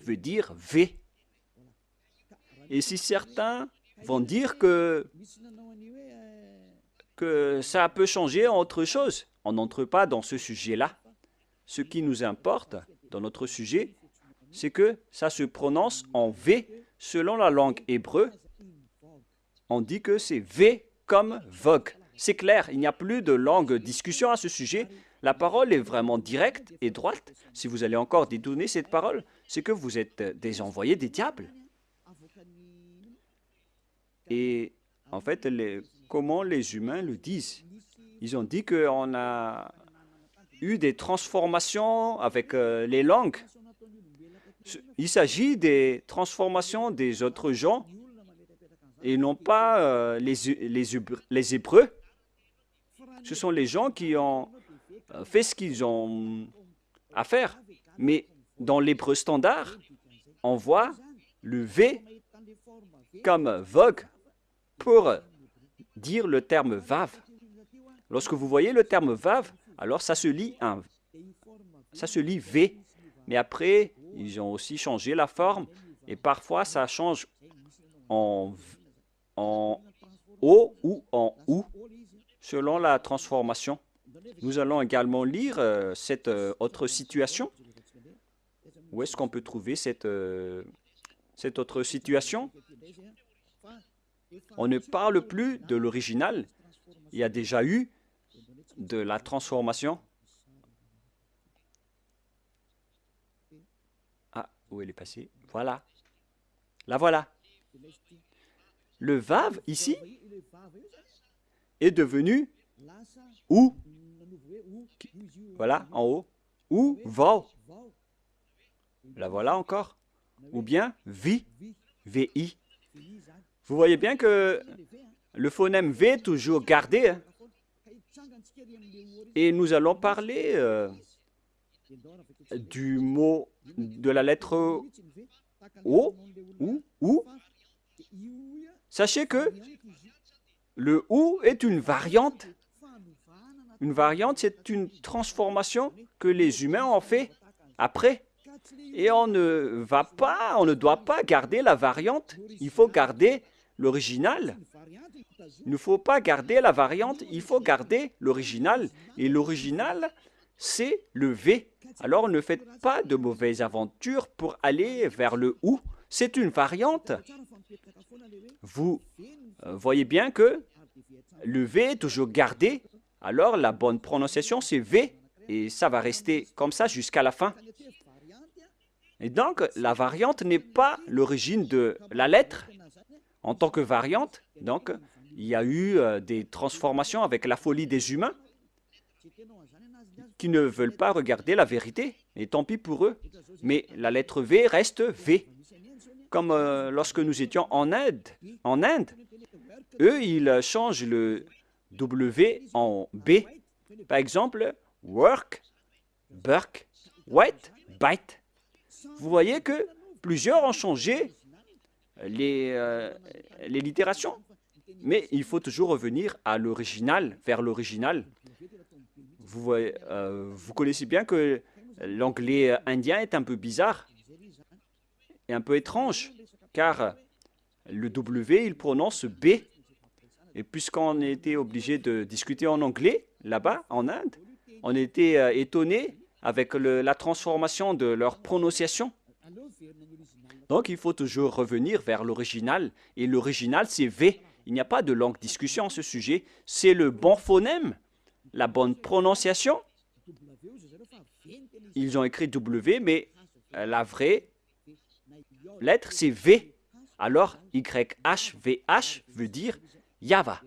veut dire V. Et si certains vont dire que ça peut changer en autre chose, on n'entre pas dans ce sujet-là. Ce qui nous importe dans notre sujet, c'est que ça se prononce en V selon la langue hébreu. On dit que c'est V comme vogue. C'est clair, il n'y a plus de longue discussion à ce sujet. La parole est vraiment directe et droite. Si vous allez encore détourner cette parole, c'est que vous êtes des envoyés des diables. Et en fait, comment les humains le disent? Ils ont dit qu'on a eu des transformations avec les langues. Il s'agit des transformations des autres gens et non pas les Hébreux. Ce sont les gens qui ont fait ce qu'ils ont à faire. Mais dans l'hébreu standard, on voit le V comme vogue pour dire le terme vav. Lorsque vous voyez le terme vav, alors ça se lit V. Mais après, ils ont aussi changé la forme et parfois ça change en O ou en OU selon la transformation. Nous allons également lire cette autre situation. Où est-ce qu'on peut trouver cette autre situation? On ne parle plus de l'original. Il y a déjà eu de la transformation. Ah, où elle est passée? Voilà. La voilà. Le vav, ici, est devenu ou. Voilà, en haut. Ou vav. La voilà encore. Ou bien vi, vi. Vous voyez bien que le phonème V est toujours gardé. Hein? Et nous allons parler du mot, de la lettre O, ou. Sachez que le OU est une variante. Une variante, c'est une transformation que les humains ont fait après. Et on ne doit pas garder la variante. Il faut garder l'original. Il ne faut pas garder la variante, il faut garder l'original. Et l'original, c'est le V. Alors ne faites pas de mauvaises aventures pour aller vers le OU. C'est une variante. Vous voyez bien que le V est toujours gardé. Alors la bonne prononciation, c'est V. Et ça va rester comme ça jusqu'à la fin. Et donc, la variante n'est pas l'origine de la lettre. En tant que variante, donc, il y a eu des transformations avec la folie des humains qui ne veulent pas regarder la vérité. Et tant pis pour eux. Mais la lettre V reste V. Comme lorsque nous étions en Inde, eux, ils changent le W en B. Par exemple, work, burk, wet, bite. Vous voyez que plusieurs ont changé les littérations. Mais il faut toujours revenir à l'original, vers l'original. Vous connaissez bien que l'anglais indien est un peu bizarre et un peu étrange, car le W, il prononce B. Et puisqu'on était obligé de discuter en anglais, là-bas, en Inde, on était étonné avec la transformation de leur prononciation. Donc, il faut toujours revenir vers l'original. Et l'original, c'est V. Il n'y a pas de longue discussion à ce sujet. C'est le bon phonème, la bonne prononciation. Ils ont écrit W, mais la vraie lettre, c'est V. Alors, YHVH veut dire Yava.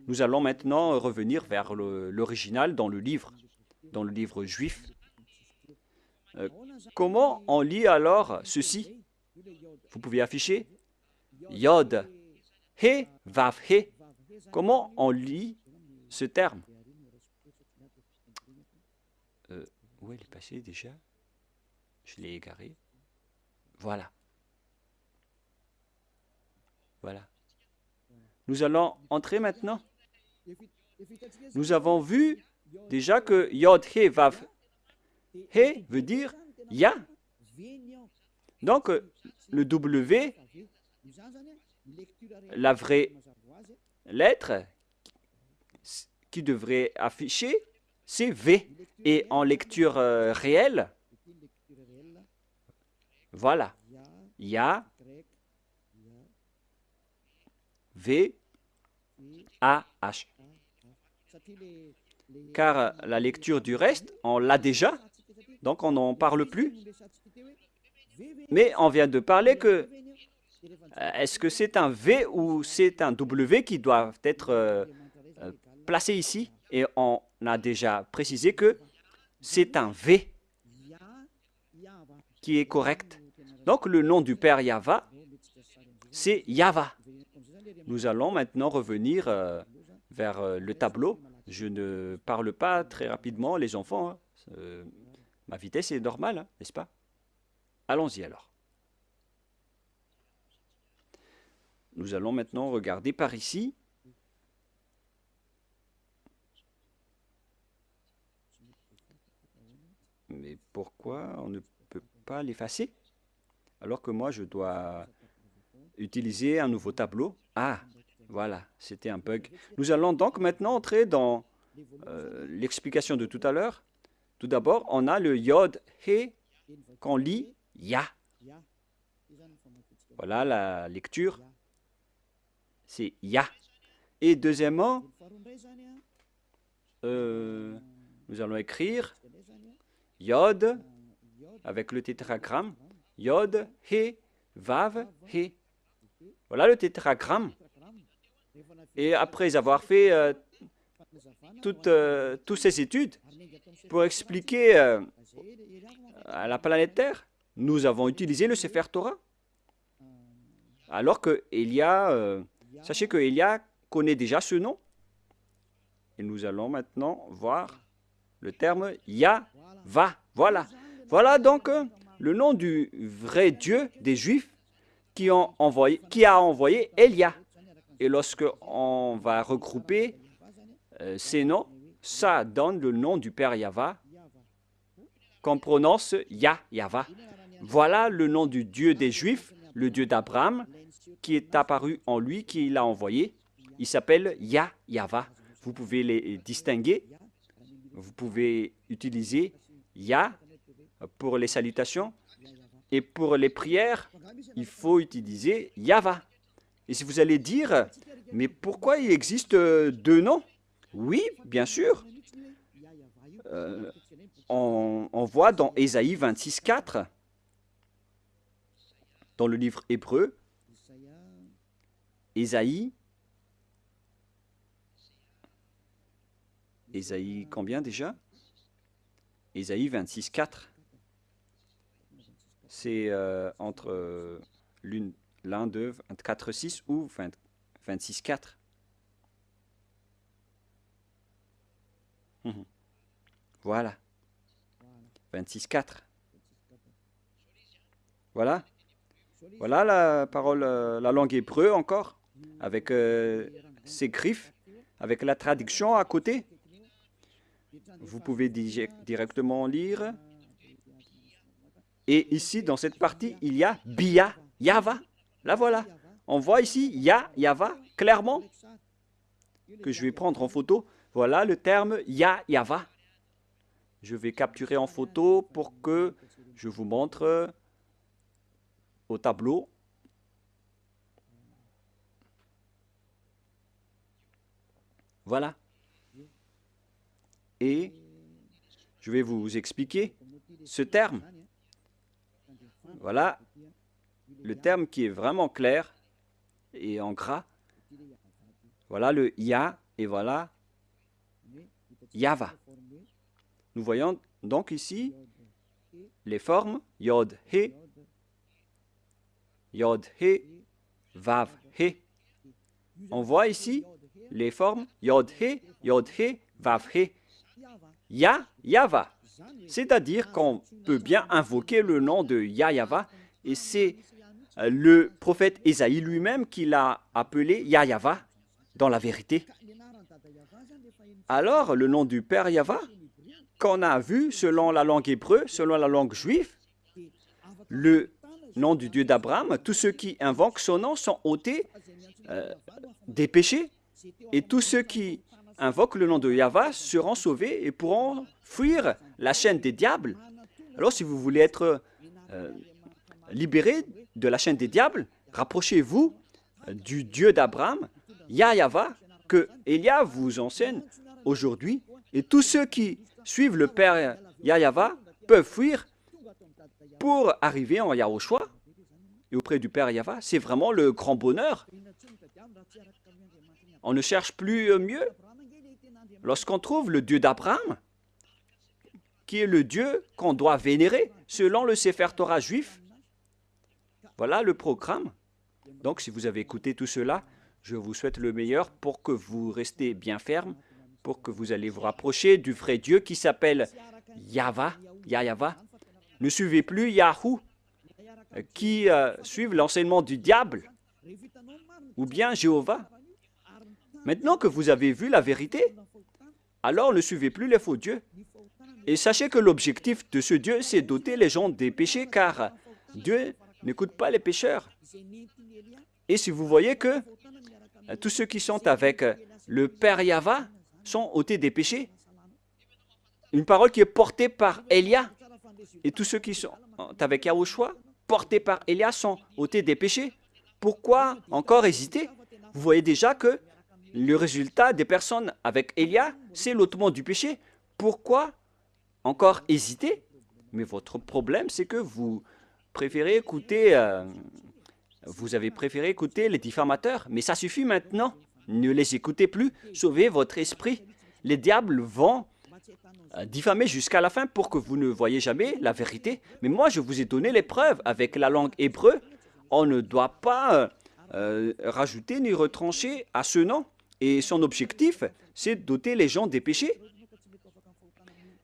Nous allons maintenant revenir vers l'original dans le livre juif. Comment on lit alors ceci? Vous pouvez afficher Yod, He, Vav, He. Comment on lit ce terme? Où elle est passée déjà? Je l'ai égaré. Voilà. Voilà. Nous allons entrer maintenant. Nous avons vu déjà que Yod, He, Vav, He veut dire Ya. Donc, le W, la vraie lettre qui devrait afficher, c'est V. Et en lecture réelle, voilà, Ya, V, A, H. Car la lecture du reste, on l'a déjà, donc on n'en parle plus. Mais on vient de parler que est-ce que c'est un V ou c'est un W qui doit être placé ici? Et on a déjà précisé que c'est un V qui est correct. Donc le nom du Père Yahva, c'est Yahva. Nous allons maintenant revenir vers le tableau. Je ne parle pas très rapidement, les enfants. Hein. Ma vitesse est normale, hein, n'est-ce pas? Allons-y alors. Nous allons maintenant regarder par ici. Mais pourquoi on ne peut pas l'effacer? Alors que moi, je dois utiliser un nouveau tableau. Ah, voilà, c'était un bug. Nous allons donc maintenant entrer dans l'explication de tout à l'heure. Tout d'abord, on a le Yod, He, qu'on lit Ya. Voilà la lecture. C'est Ya. Et deuxièmement, nous allons écrire Yod avec le tétragramme. Yod, He, Vav, He. Voilà le tétragramme. Et après avoir fait toutes ces études pour expliquer à la planète Terre, nous avons utilisé le Sefer Torah. Alors que Elia, sachez que Elia connaît déjà ce nom. Et nous allons maintenant voir le terme Yahva. Voilà. Voilà donc le nom du vrai Dieu des Juifs qui a envoyé Elia. Et lorsque on va regrouper ces noms, ça donne le nom du Père Yahva qu'on prononce Yahva. Voilà le nom du Dieu des Juifs, le Dieu d'Abraham, qui est apparu en lui, qui l'a envoyé. Il s'appelle Yahva. Vous pouvez les distinguer. Vous pouvez utiliser Ya pour les salutations. Et pour les prières, il faut utiliser Yahva. Et si vous allez dire, mais pourquoi il existe deux noms? Oui, bien sûr. On voit dans Ésaïe 26:4, dans le livre hébreu, Ésaïe combien déjà? Ésaïe 26:4. C'est entre l'un de 24:6 ou 26:4. Voilà. 26:4. Voilà. Voilà la parole, la langue hébreu encore, avec ses griffes, avec la traduction à côté. Vous pouvez directement lire. Et ici, dans cette partie, il y a Bia, Yahva. La voilà. On voit ici Yahva, clairement, que je vais prendre en photo. Voilà le terme Yahva. Je vais capturer en photo pour que je vous montre au tableau. Voilà. Et je vais vous expliquer ce terme. Voilà le terme qui est vraiment clair et en gras. Voilà le Ya et voilà Yahva. Nous voyons donc ici les formes Yod, He, Vav, He. On voit ici les formes Yod, He, Vav, He. Yahva. C'est-à-dire qu'on peut bien invoquer le nom de Yahva et c'est le prophète Ésaïe lui-même qui l'a appelé Yahva dans la vérité. Alors, le nom du Père Yahva, qu'on a vu selon la langue hébreu, selon la langue juive, le nom du Dieu d'Abraham, tous ceux qui invoquent son nom sont ôtés des péchés, et tous ceux qui invoquent le nom de Yahvé seront sauvés et pourront fuir la chaîne des diables. Alors, si vous voulez être libéré de la chaîne des diables, rapprochez-vous du Dieu d'Abraham, Yahvé, que Élia vous enseigne aujourd'hui. Et tous ceux qui suivent le Père Yahvé peuvent fuir pour arriver en Yahushua et auprès du Père Yahvé. C'est vraiment le grand bonheur. On ne cherche plus mieux. Lorsqu'on trouve le Dieu d'Abraham, qui est le Dieu qu'on doit vénérer selon le Sefer Torah juif, voilà le programme. Donc, si vous avez écouté tout cela, je vous souhaite le meilleur pour que vous restez bien ferme, pour que vous allez vous rapprocher du vrai Dieu qui s'appelle Yahvé. Ne suivez plus Yahou, qui suivent l'enseignement du diable, ou bien Jéhovah. Maintenant que vous avez vu la vérité, alors ne suivez plus les faux dieux. Et sachez que l'objectif de ce Dieu, c'est d'ôter les gens des péchés, car Dieu n'écoute pas les pécheurs. Et si vous voyez que tous ceux qui sont avec le Père Yahvé sont ôtés des péchés, une parole qui est portée par Élia, et tous ceux qui sont avec Yahushua, portés par Élia, sont ôtés des péchés. Pourquoi encore hésiter? Vous voyez déjà que le résultat des personnes avec Élia, c'est l'ôtement du péché. Pourquoi encore hésiter? Mais votre problème, c'est que vous préférez écouter, vous avez préféré écouter les diffamateurs. Mais ça suffit maintenant. Ne les écoutez plus. Sauvez votre esprit. Les diables vont diffamer jusqu'à la fin pour que vous ne voyez jamais la vérité. Mais moi, je vous ai donné les preuves. Avec la langue hébreu, on ne doit pas rajouter ni retrancher à ce nom. Et son objectif, c'est d'ôter les gens des péchés.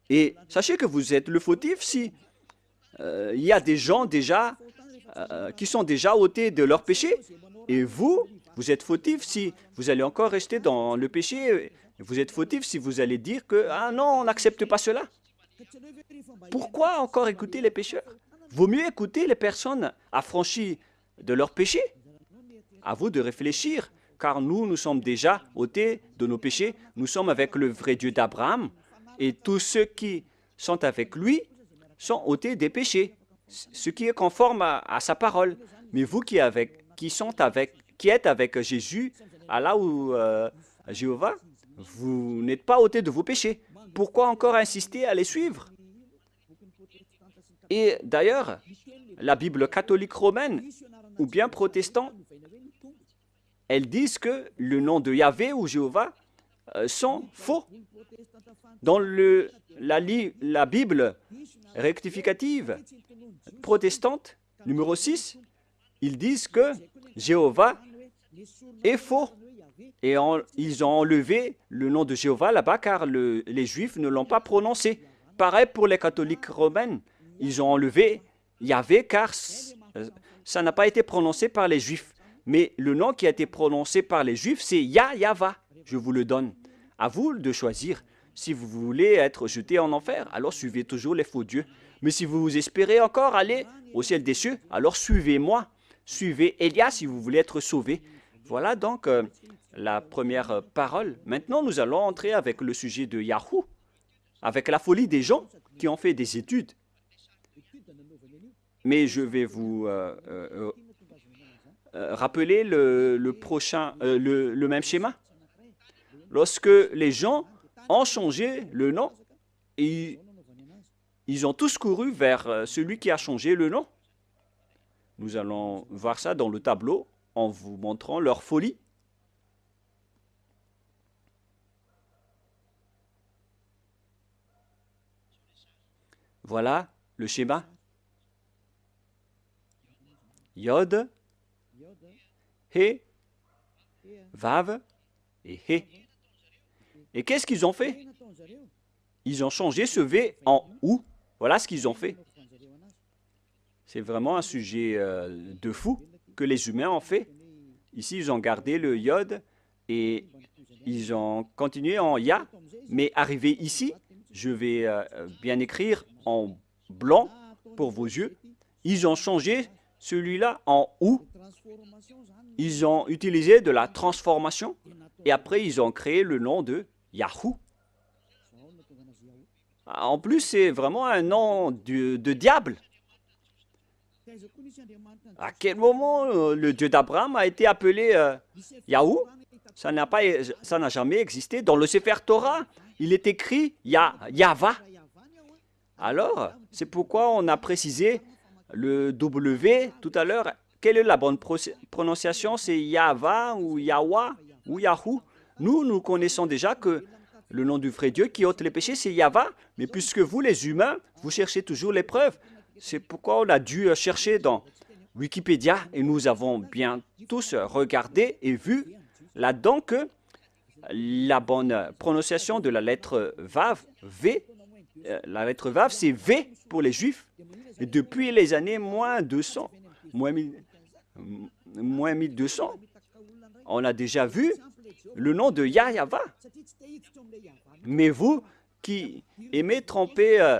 Et sachez que vous êtes le fautif si il y a des gens déjà qui sont déjà ôtés de leur péché. Et vous êtes fautif si vous allez encore rester dans le péché. Vous êtes fautif si vous allez dire que « Ah non, on n'accepte pas cela ». Pourquoi encore écouter les pécheurs? Vaut mieux écouter les personnes affranchies de leur péché. À vous de réfléchir, car nous sommes déjà ôtés de nos péchés. Nous sommes avec le vrai Dieu d'Abraham. Et tous ceux qui sont avec lui sont ôtés des péchés, ce qui est conforme à sa parole. Mais vous qui êtes avec Jésus, Allah ou Jéhovah, vous n'êtes pas ôtés de vos péchés. Pourquoi encore insister à les suivre? Et d'ailleurs, la Bible catholique romaine ou bien protestante, elles disent que le nom de Yahvé ou Jéhovah sont faux. Dans la Bible rectificative protestante, numéro 6, ils disent que Jéhovah est faux. Et ils ont enlevé le nom de Jéhovah là-bas car les Juifs ne l'ont pas prononcé. Pareil pour les catholiques romaines. Ils ont enlevé Yahvé car ça n'a pas été prononcé par les Juifs. Mais le nom qui a été prononcé par les Juifs, c'est Yahvé. Je vous le donne. À vous de choisir. Si vous voulez être jeté en enfer, alors suivez toujours les faux dieux. Mais si vous espérez encore aller au ciel des cieux, alors suivez-moi. Suivez Élia si vous voulez être sauvé. Voilà donc la première parole. Maintenant, nous allons entrer avec le sujet de Yahou, avec la folie des gens qui ont fait des études. Mais je vais vous rappeler le même schéma. Lorsque les gens ont changé le nom, et ils ont tous couru vers celui qui a changé le nom. Nous allons voir ça dans le tableau en vous montrant leur folie. Voilà le schéma. Yod, He, Vav et He. Et qu'est-ce qu'ils ont fait? Ils ont changé ce V en OU. Voilà ce qu'ils ont fait. C'est vraiment un sujet de fou que les humains ont fait. Ici, ils ont gardé le Yod et ils ont continué en Ya. Mais arrivé ici, je vais bien écrire en blanc pour vos yeux. Ils ont changé celui-là en ou, ils ont utilisé de la transformation et après ils ont créé le nom de Yahoo. En plus, c'est vraiment un nom de diable. À quel moment le Dieu d'Abraham a été appelé Yahoo? Ça n'a jamais existé. Dans le Sefer Torah, il est écrit Yahva. Alors, c'est pourquoi on a précisé le W tout à l'heure. Quelle est la bonne prononciation? C'est Yahva ou Yahwa ou Yahoo? Nous connaissons déjà que le nom du vrai Dieu qui ôte les péchés, c'est Yahva. Mais puisque vous, les humains, vous cherchez toujours les preuves, c'est pourquoi on a dû chercher dans Wikipédia et nous avons bien tous regardé et vu là-dedans que la bonne prononciation de la lettre Vav, V, la lettre Vav, c'est V pour les Juifs. Et depuis les années moins 200, moins 1200, on a déjà vu le nom de Yahva. Mais vous qui aimez tromper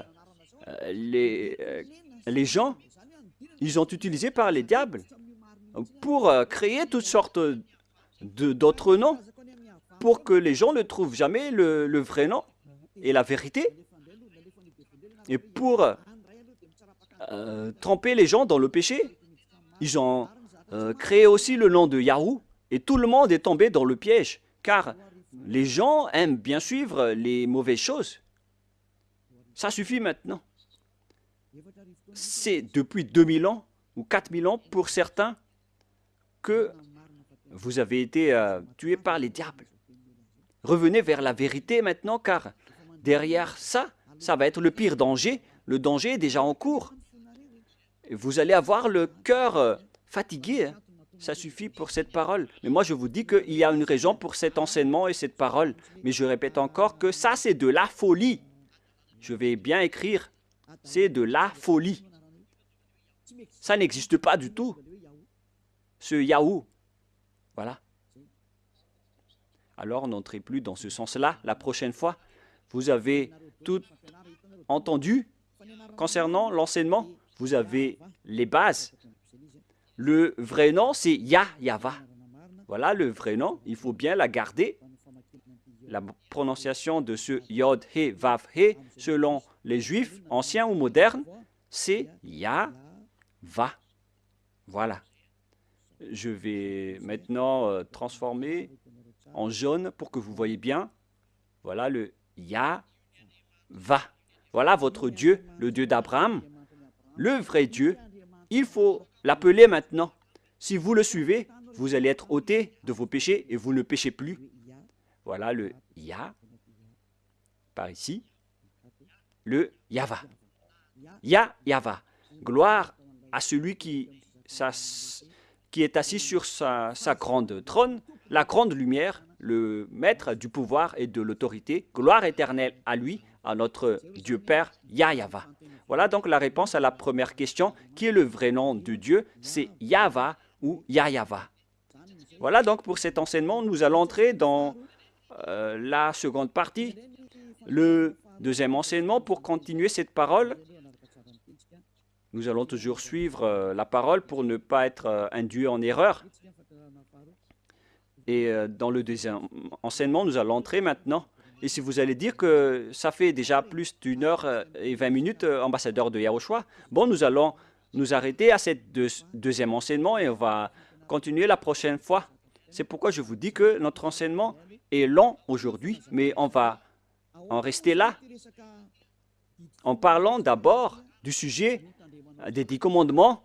les gens, ils ont utilisé par les diables pour créer toutes sortes d'autres noms pour que les gens ne trouvent jamais le vrai nom et la vérité et pour tremper les gens dans le péché. Ils ont créé aussi le nom de Yahoo et tout le monde est tombé dans le piège car les gens aiment bien suivre les mauvaises choses. Ça suffit maintenant. C'est depuis 2000 ans ou 4000 ans pour certains que vous avez été tués par les diables. Revenez vers la vérité maintenant, car derrière ça, ça va être le pire danger. Le danger est déjà en cours. Et vous allez avoir le cœur fatigué. Hein. Ça suffit pour cette parole. Mais moi, je vous dis qu'il y a une raison pour cet enseignement et cette parole. Mais je répète encore que ça, c'est de la folie. Je vais bien écrire. C'est de la folie. Ça n'existe pas du tout. Ce Yahoo. Voilà. Alors, n'entrez plus dans ce sens-là la prochaine fois. Vous avez tout entendu concernant l'enseignement. Vous avez les bases. Le vrai nom, c'est Yahva. Voilà le vrai nom. Il faut bien la garder. La prononciation de ce Yod, He, Vav, He, selon les Juifs, anciens ou modernes, c'est Yahva. Voilà. Je vais maintenant transformer en jaune pour que vous voyez bien. Voilà le Yahva. Voilà votre Dieu, le Dieu d'Abraham, le vrai Dieu. Il faut l'appeler maintenant. Si vous le suivez, vous allez être ôtés de vos péchés et vous ne péchez plus. Voilà le Yah, par ici, le Yahva. Yahva. Gloire à celui qui est assis sur sa grande trône, la grande lumière, le maître du pouvoir et de l'autorité. Gloire éternelle à lui, à notre Dieu Père, Yahva. Voilà donc la réponse à la première question. Qui est le vrai nom de Dieu? C'est Yahva ou Yahva. Voilà donc pour cet enseignement, nous allons entrer dans la seconde partie, le deuxième enseignement. Pour continuer cette parole, nous allons toujours suivre la parole pour ne pas être induit en erreur. Et dans le deuxième enseignement, nous allons entrer maintenant. Et si vous allez dire que ça fait déjà plus d'1 heure et 20 minutes, ambassadeur de Yahushua, bon, nous allons nous arrêter à ce deuxième enseignement et on va continuer la prochaine fois. C'est pourquoi je vous dis que notre enseignement est long aujourd'hui, mais on va en rester là en parlant d'abord du sujet des 10 commandements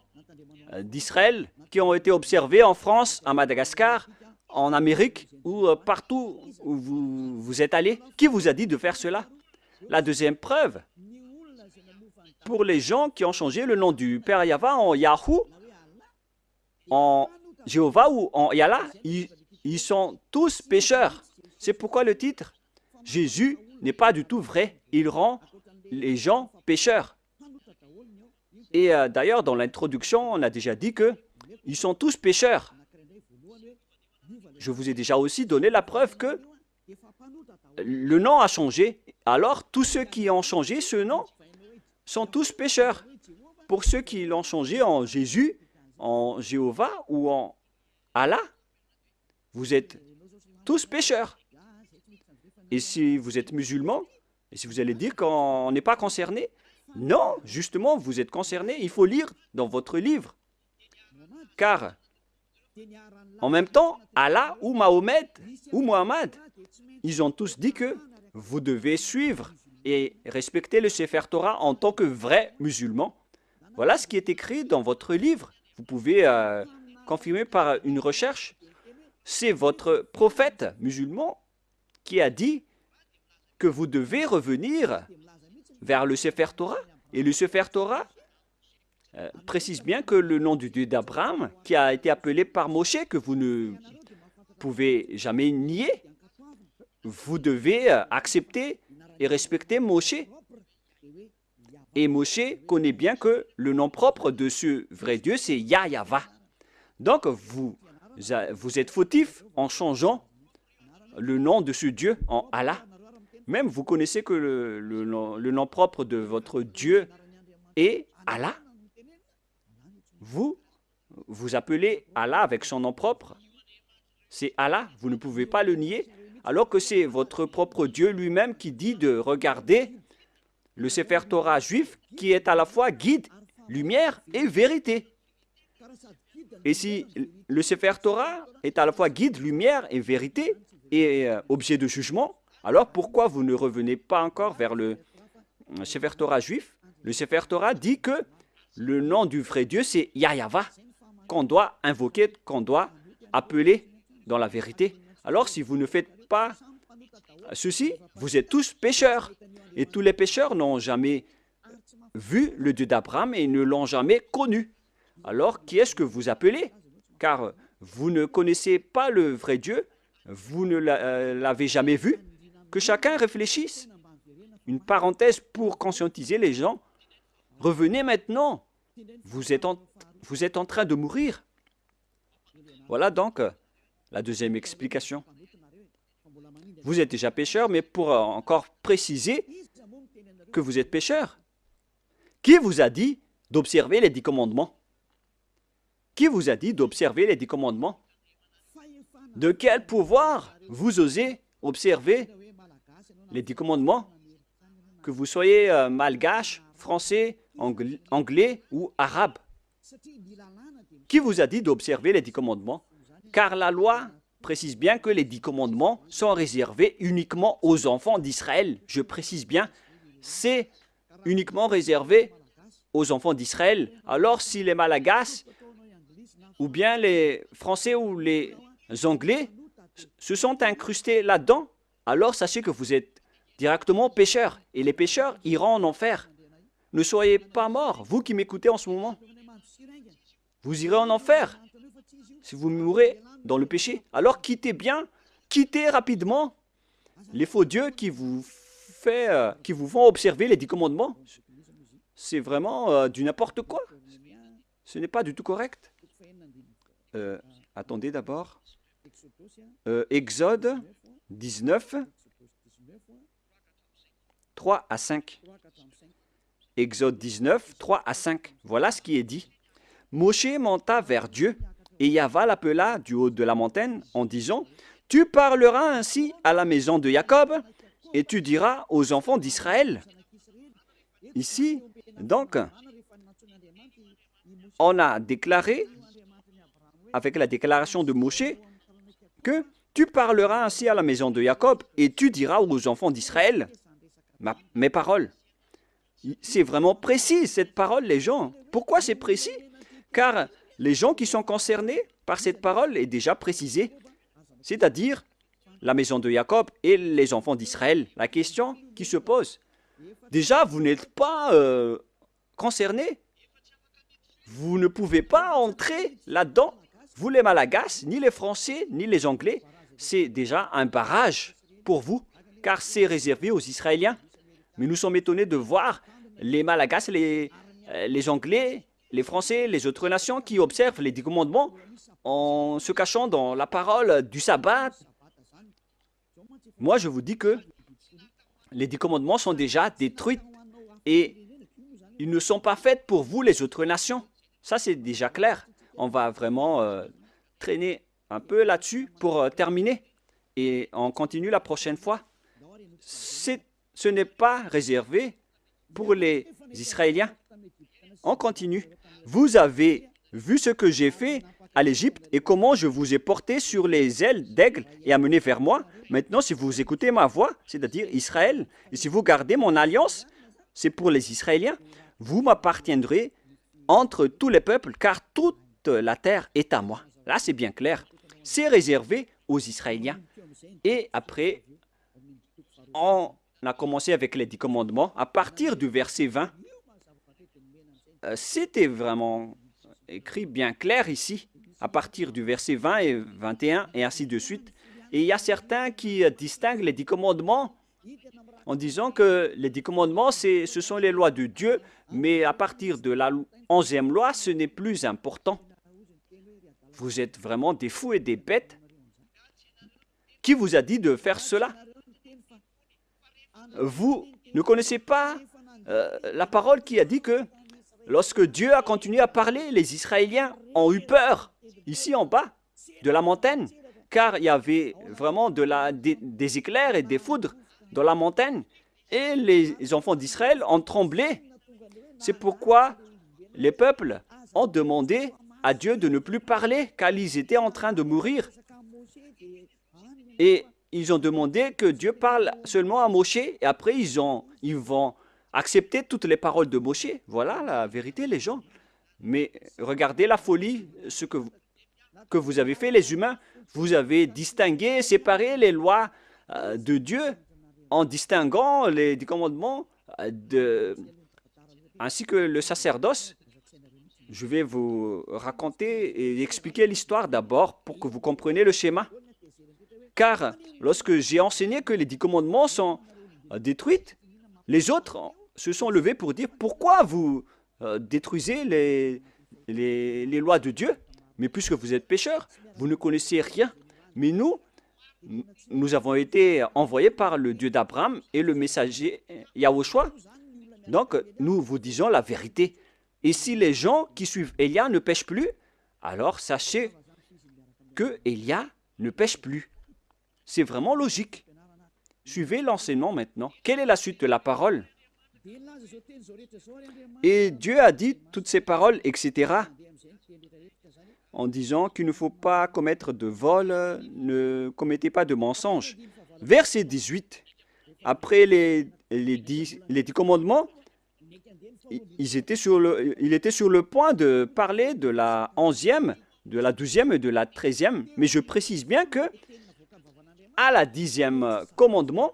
d'Israël qui ont été observés en France, à Madagascar, en Amérique ou partout où vous êtes allés. Qui vous a dit de faire cela? La deuxième preuve, pour les gens qui ont changé le nom du Père Yahva en Yahoo, en Jéhovah ou en Yallah, ils sont tous pécheurs. C'est pourquoi le titre, Jésus n'est pas du tout vrai. Il rend les gens pécheurs. Et d'ailleurs, dans l'introduction, on a déjà dit qu'ils sont tous pécheurs. Je vous ai déjà aussi donné la preuve que le nom a changé. Alors, tous ceux qui ont changé ce nom sont tous pécheurs. Pour ceux qui l'ont changé en Jésus, en Jéhovah ou en Allah, vous êtes tous pécheurs. Et si vous êtes musulman, et si vous allez dire qu'on n'est pas concerné, non, justement, vous êtes concerné. Il faut lire dans votre livre. Car, en même temps, Allah ou Mahomet ou Muhammad, ils ont tous dit que vous devez suivre et respecter le Sefer Torah en tant que vrai musulman. Voilà ce qui est écrit dans votre livre. Vous pouvez confirmer par une recherche. C'est votre prophète musulman qui a dit que vous devez revenir vers le Sefer Torah. Et le Sefer Torah précise bien que le nom du Dieu d'Abraham, qui a été appelé par Moshe, que vous ne pouvez jamais nier, vous devez accepter et respecter Moshe. Et Moshe connaît bien que le nom propre de ce vrai Dieu, c'est Yahweh. Donc, vous êtes fautif en changeant le nom de ce Dieu en Allah. Même vous connaissez que le nom propre de votre Dieu est Allah. Vous appelez Allah avec son nom propre. C'est Allah, vous ne pouvez pas le nier, alors que c'est votre propre Dieu lui-même qui dit de regarder le Sefer Torah juif qui est à la fois guide, lumière et vérité. Et si le Sefer Torah est à la fois guide, lumière et vérité et objet de jugement, alors pourquoi vous ne revenez pas encore vers le Sefer Torah juif? Le Sefer Torah dit que le nom du vrai Dieu, c'est Yahweh, qu'on doit invoquer, qu'on doit appeler dans la vérité. Alors si vous ne faites pas ceci, vous êtes tous pécheurs. Et tous les pécheurs n'ont jamais vu le Dieu d'Abraham et ne l'ont jamais connu. Alors qui est-ce que vous appelez? Car vous ne connaissez pas le vrai Dieu, vous ne l'avez jamais vu. Que chacun réfléchisse. Une parenthèse pour conscientiser les gens. Revenez maintenant. Vous êtes en train de mourir. Voilà donc la deuxième explication. Vous êtes déjà pécheur, mais pour encore préciser que vous êtes pécheur, qui vous a dit d'observer les 10 commandements? Qui vous a dit d'observer les 10 commandements? De quel pouvoir vous osez observer les 10 commandements? Que vous soyez malgache, français, anglais ou arabe. Qui vous a dit d'observer les 10 commandements? Car la loi précise bien que les 10 commandements sont réservés uniquement aux enfants d'Israël. Je précise bien, c'est uniquement réservé aux enfants d'Israël. Alors si les Malagasy, ou bien les Français ou les Anglais se sont incrustés là-dedans, alors sachez que vous êtes directement pécheurs. Et les pécheurs iront en enfer. Ne soyez pas morts, vous qui m'écoutez en ce moment. Vous irez en enfer si vous mourrez dans le péché. Alors quittez rapidement les faux dieux qui vous font observer les 10 commandements. C'est vraiment du n'importe quoi. Ce n'est pas du tout correct. Attendez d'abord. Exode 19, 3 à 5. Exode 19, 3 à 5. Voilà ce qui est dit. Moshe monta vers Dieu, et Yahweh l'appela du haut de la montagne en disant, « Tu parleras ainsi à la maison de Jacob, et tu diras aux enfants d'Israël. » Ici, donc, on a déclaré, avec la déclaration de Moshe, que tu parleras ainsi à la maison de Jacob, et tu diras aux enfants d'Israël mes paroles. C'est vraiment précis, cette parole, les gens. Pourquoi c'est précis? Car les gens qui sont concernés par cette parole est déjà précisée, c'est-à-dire la maison de Jacob et les enfants d'Israël. La question qui se pose, déjà, vous n'êtes pas concernés. Vous ne pouvez pas entrer là-dedans. Vous, les Malagasy, ni les Français, ni les Anglais, c'est déjà un barrage pour vous, car c'est réservé aux Israéliens. Mais nous sommes étonnés de voir les Malagasy, les Anglais, les Français, les autres nations qui observent les 10 commandements en se cachant dans la parole du sabbat. Moi, je vous dis que les 10 commandements sont déjà détruits et ils ne sont pas faits pour vous, les autres nations. Ça, c'est déjà clair. On va vraiment traîner un peu là-dessus pour terminer. Et on continue la prochaine fois. Ce n'est pas réservé pour les Israéliens. On continue. Vous avez vu ce que j'ai fait à l'Égypte et comment je vous ai porté sur les ailes d'aigle et amené vers moi. Maintenant, si vous écoutez ma voix, c'est-à-dire Israël, et si vous gardez mon alliance, c'est pour les Israéliens, vous m'appartiendrez entre tous les peuples, car toute la terre est à moi. Là, c'est bien clair. C'est réservé aux Israéliens. Et après, on a commencé avec les 10 commandements. À partir du verset 20, c'était vraiment écrit bien clair ici, à partir du verset 20 et 21, et ainsi de suite. Et il y a certains qui distinguent les 10 commandements en disant que les 10 commandements, ce sont les lois de Dieu, mais à partir de la 11e loi, ce n'est plus important. Vous êtes vraiment des fous et des bêtes. Qui vous a dit de faire cela? Vous ne connaissez pas la parole qui a dit que lorsque Dieu a continué à parler, les Israéliens ont eu peur, ici en bas, de la montagne, car il y avait vraiment des éclairs et des foudres dans la montagne, et les enfants d'Israël ont tremblé. C'est pourquoi les peuples ont demandé à Dieu de ne plus parler, car ils étaient en train de mourir. Et ils ont demandé que Dieu parle seulement à Moshe, et après ils vont accepter toutes les paroles de Moshe. Voilà la vérité, les gens. Mais regardez la folie, ce que vous avez fait, les humains. Vous avez distingué, séparé les lois de Dieu en distinguant les 10 commandements ainsi que le sacerdoce. Je vais vous raconter et expliquer l'histoire d'abord pour que vous compreniez le schéma. Car lorsque j'ai enseigné que les 10 commandements sont détruits, les autres se sont levés pour dire pourquoi vous détruisez les lois de Dieu. Mais puisque vous êtes pécheurs, vous ne connaissez rien. Mais nous avons été envoyés par le Dieu d'Abraham et le messager Yahushua. Donc, nous vous disons la vérité. Et si les gens qui suivent Élia ne pêchent plus, alors sachez que Élia ne pêche plus. C'est vraiment logique. Suivez l'enseignement maintenant. Quelle est la suite de la parole? Et Dieu a dit toutes ces paroles, etc., en disant qu'il ne faut pas commettre de vol, ne commettez pas de mensonge. Verset 18, après les 10 commandements, il était sur le point de parler de la 11e, de la 12e et de la 13e, mais je précise bien que à la 10e commandement,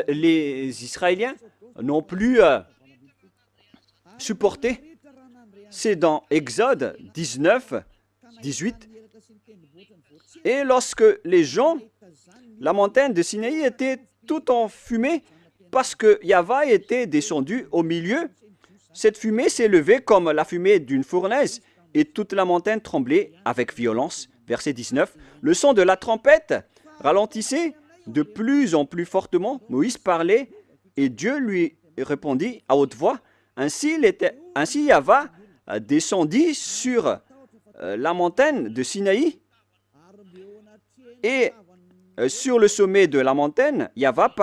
les Israéliens n'ont plus supporté. C'est dans Exode 19, 18. Et lorsque les gens, la montagne de Sinaï était tout en fumée parce que Yahva était descendu au milieu, cette fumée s'est levée comme la fumée d'une fournaise et toute la montagne tremblait avec violence. Verset 19. Le son de la trompette ralentissait de plus en plus fortement. Moïse parlait et Dieu lui répondit à haute voix. Ainsi Yahva descendit sur la montagne de Sinaï et sur le sommet de la montagne, Yahva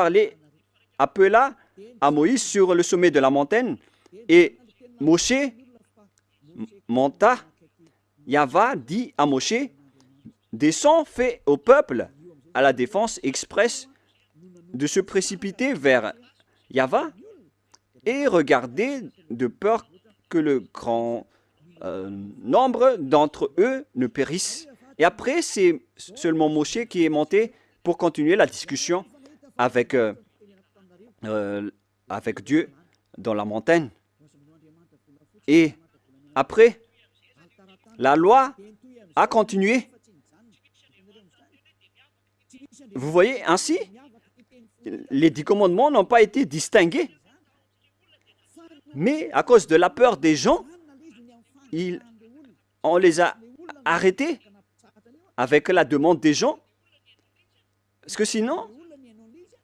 appela à Moïse sur le sommet de la montagne et Moshe monta. Yahva dit à Moshe, descends, fais au peuple à la défense expresse de se précipiter vers Yahva et regardez de peur que le grand nombre d'entre eux ne périssent. Et après, c'est seulement Moshe qui est monté pour continuer la discussion avec Dieu dans la montagne. Et après, la loi a continué. Vous voyez, ainsi, les 10 commandements n'ont pas été distingués. Mais à cause de la peur des gens, on les a arrêtés avec la demande des gens. Parce que sinon,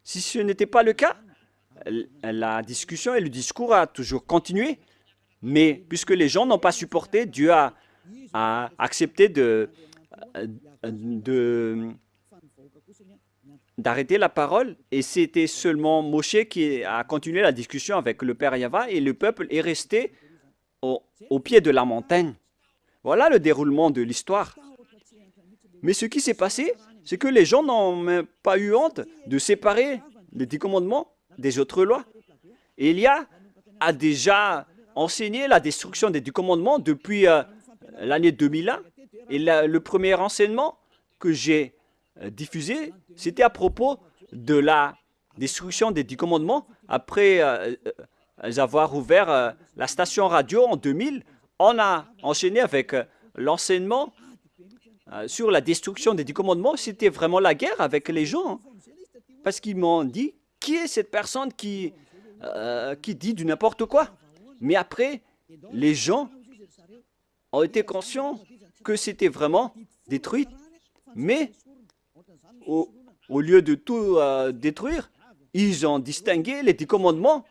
si ce n'était pas le cas, la discussion et le discours a toujours continué. Mais puisque les gens n'ont pas supporté, Dieu a accepté d'arrêter la parole. Et c'était seulement Moshe qui a continué la discussion avec le Père Yahva et le peuple est resté au pied de la montagne. Voilà le déroulement de l'histoire. Mais ce qui s'est passé, c'est que les gens n'ont même pas eu honte de séparer les 10 commandements des autres lois. Et Élia a déjà enseigné la destruction des 10 commandements depuis l'année 2001. Et le premier enseignement que j'ai diffusé, c'était à propos de la destruction des 10 commandements. Après avoir ouvert la station radio en 2000, on a enchaîné avec l'enseignement sur la destruction des 10 commandements. C'était vraiment la guerre avec les gens. Parce qu'ils m'ont dit, qui est cette personne qui dit du n'importe quoi? Mais après, les gens ont été conscients que c'était vraiment détruit. Mais au lieu de tout détruire, ils ont distingué les 10 commandements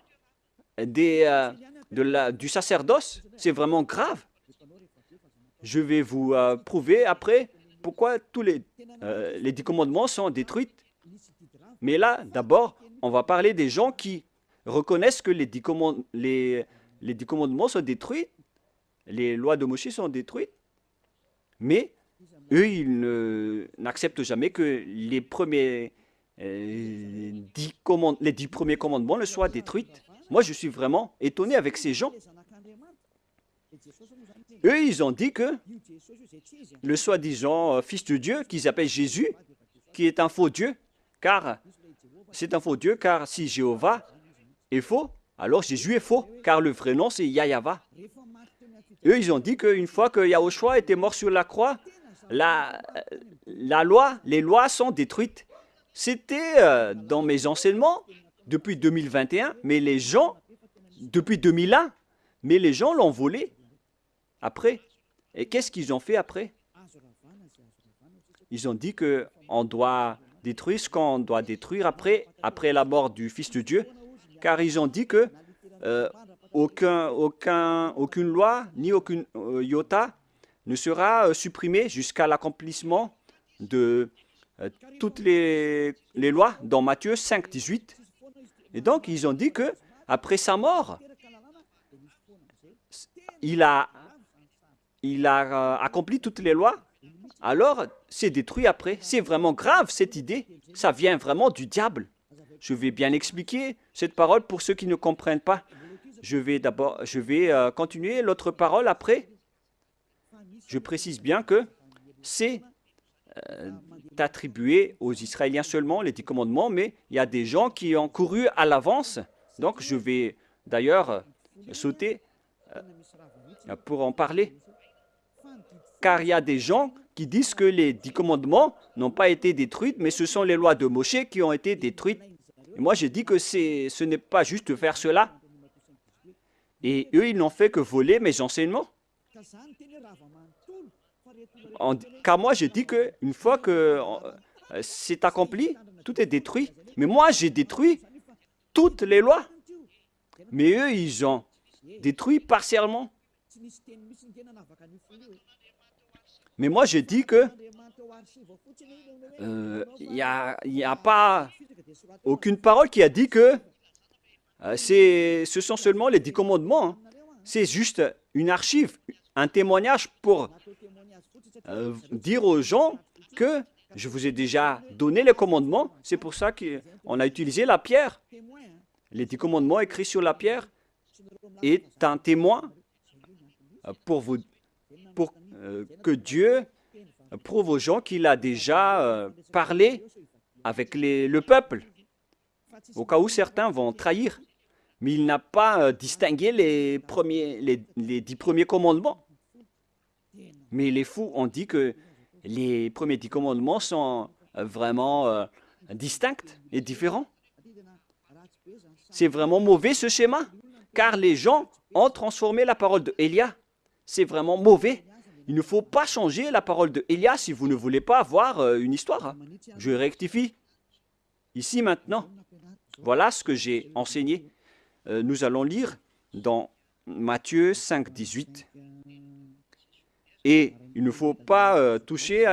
du sacerdoce. C'est vraiment grave. Je vais vous prouver après pourquoi tous les 10 commandements sont détruits. Mais là, d'abord, on va parler des gens qui reconnaissent que les 10 commandements sont détruits, les lois de Moïse sont détruites, mais eux, ils n'acceptent jamais que les 10 premiers commandements ne soient détruits. Moi, je suis vraiment étonné avec ces gens. Eux, ils ont dit que le soi-disant fils de Dieu, qu'ils appellent Jésus, qui est un faux Dieu, car c'est un faux Dieu, car si Jéhovah est faux, alors Jésus est faux, car le vrai nom, c'est Yahva. Eux, ils ont dit qu'une fois que Yahushua était mort sur la croix, les lois sont détruites. C'était dans mes enseignements depuis 2021, mais les gens, depuis 2001, mais les gens l'ont volé après. Et qu'est-ce qu'ils ont fait après? Ils ont dit qu'on doit détruire ce qu'on doit détruire après la mort du Fils de Dieu, car ils ont dit que aucune loi ni aucune iota ne sera supprimée jusqu'à l'accomplissement de toutes les lois dans Matthieu 5, 18. Et donc, ils ont dit que après sa mort, il a accompli toutes les lois, alors c'est détruit après. C'est vraiment grave cette idée. Ça vient vraiment du diable. Je vais bien expliquer cette parole pour ceux qui ne comprennent pas. Je vais continuer l'autre parole après. Je précise bien que c'est attribué aux Israéliens seulement, les 10 commandements, mais il y a des gens qui ont couru à l'avance. Donc je vais d'ailleurs sauter pour en parler. Car il y a des gens qui disent que les 10 commandements n'ont pas été détruits, mais ce sont les lois de Moshe qui ont été détruites. Et moi, j'ai dit que ce n'est pas juste de faire cela. Et eux, ils n'ont fait que voler mes enseignements. Car moi, j'ai dit qu'une fois que c'est accompli, tout est détruit. Mais moi, j'ai détruit toutes les lois. Mais eux, ils ont détruit partiellement. Mais moi, j'ai dit que il n'y a pas aucune parole qui a dit que ce sont seulement les 10 commandements. Hein. C'est juste une archive, un témoignage pour dire aux gens que je vous ai déjà donné les commandements. C'est pour ça qu'on a utilisé la pierre. Les 10 commandements écrits sur la pierre est un témoin pour que Dieu prouve aux gens qu'il a déjà parlé avec le peuple, au cas où certains vont trahir. Mais il n'a pas distingué les 10 premiers commandements. Mais les fous ont dit que les premiers 10 commandements sont vraiment distincts et différents. C'est vraiment mauvais ce schéma, car les gens ont transformé la parole de Élia. C'est vraiment mauvais. Il ne faut pas changer la parole de Élia si vous ne voulez pas avoir une histoire. Je rectifie ici maintenant. Voilà ce que j'ai enseigné. Nous allons lire dans Matthieu 5, 18. Et il ne faut pas toucher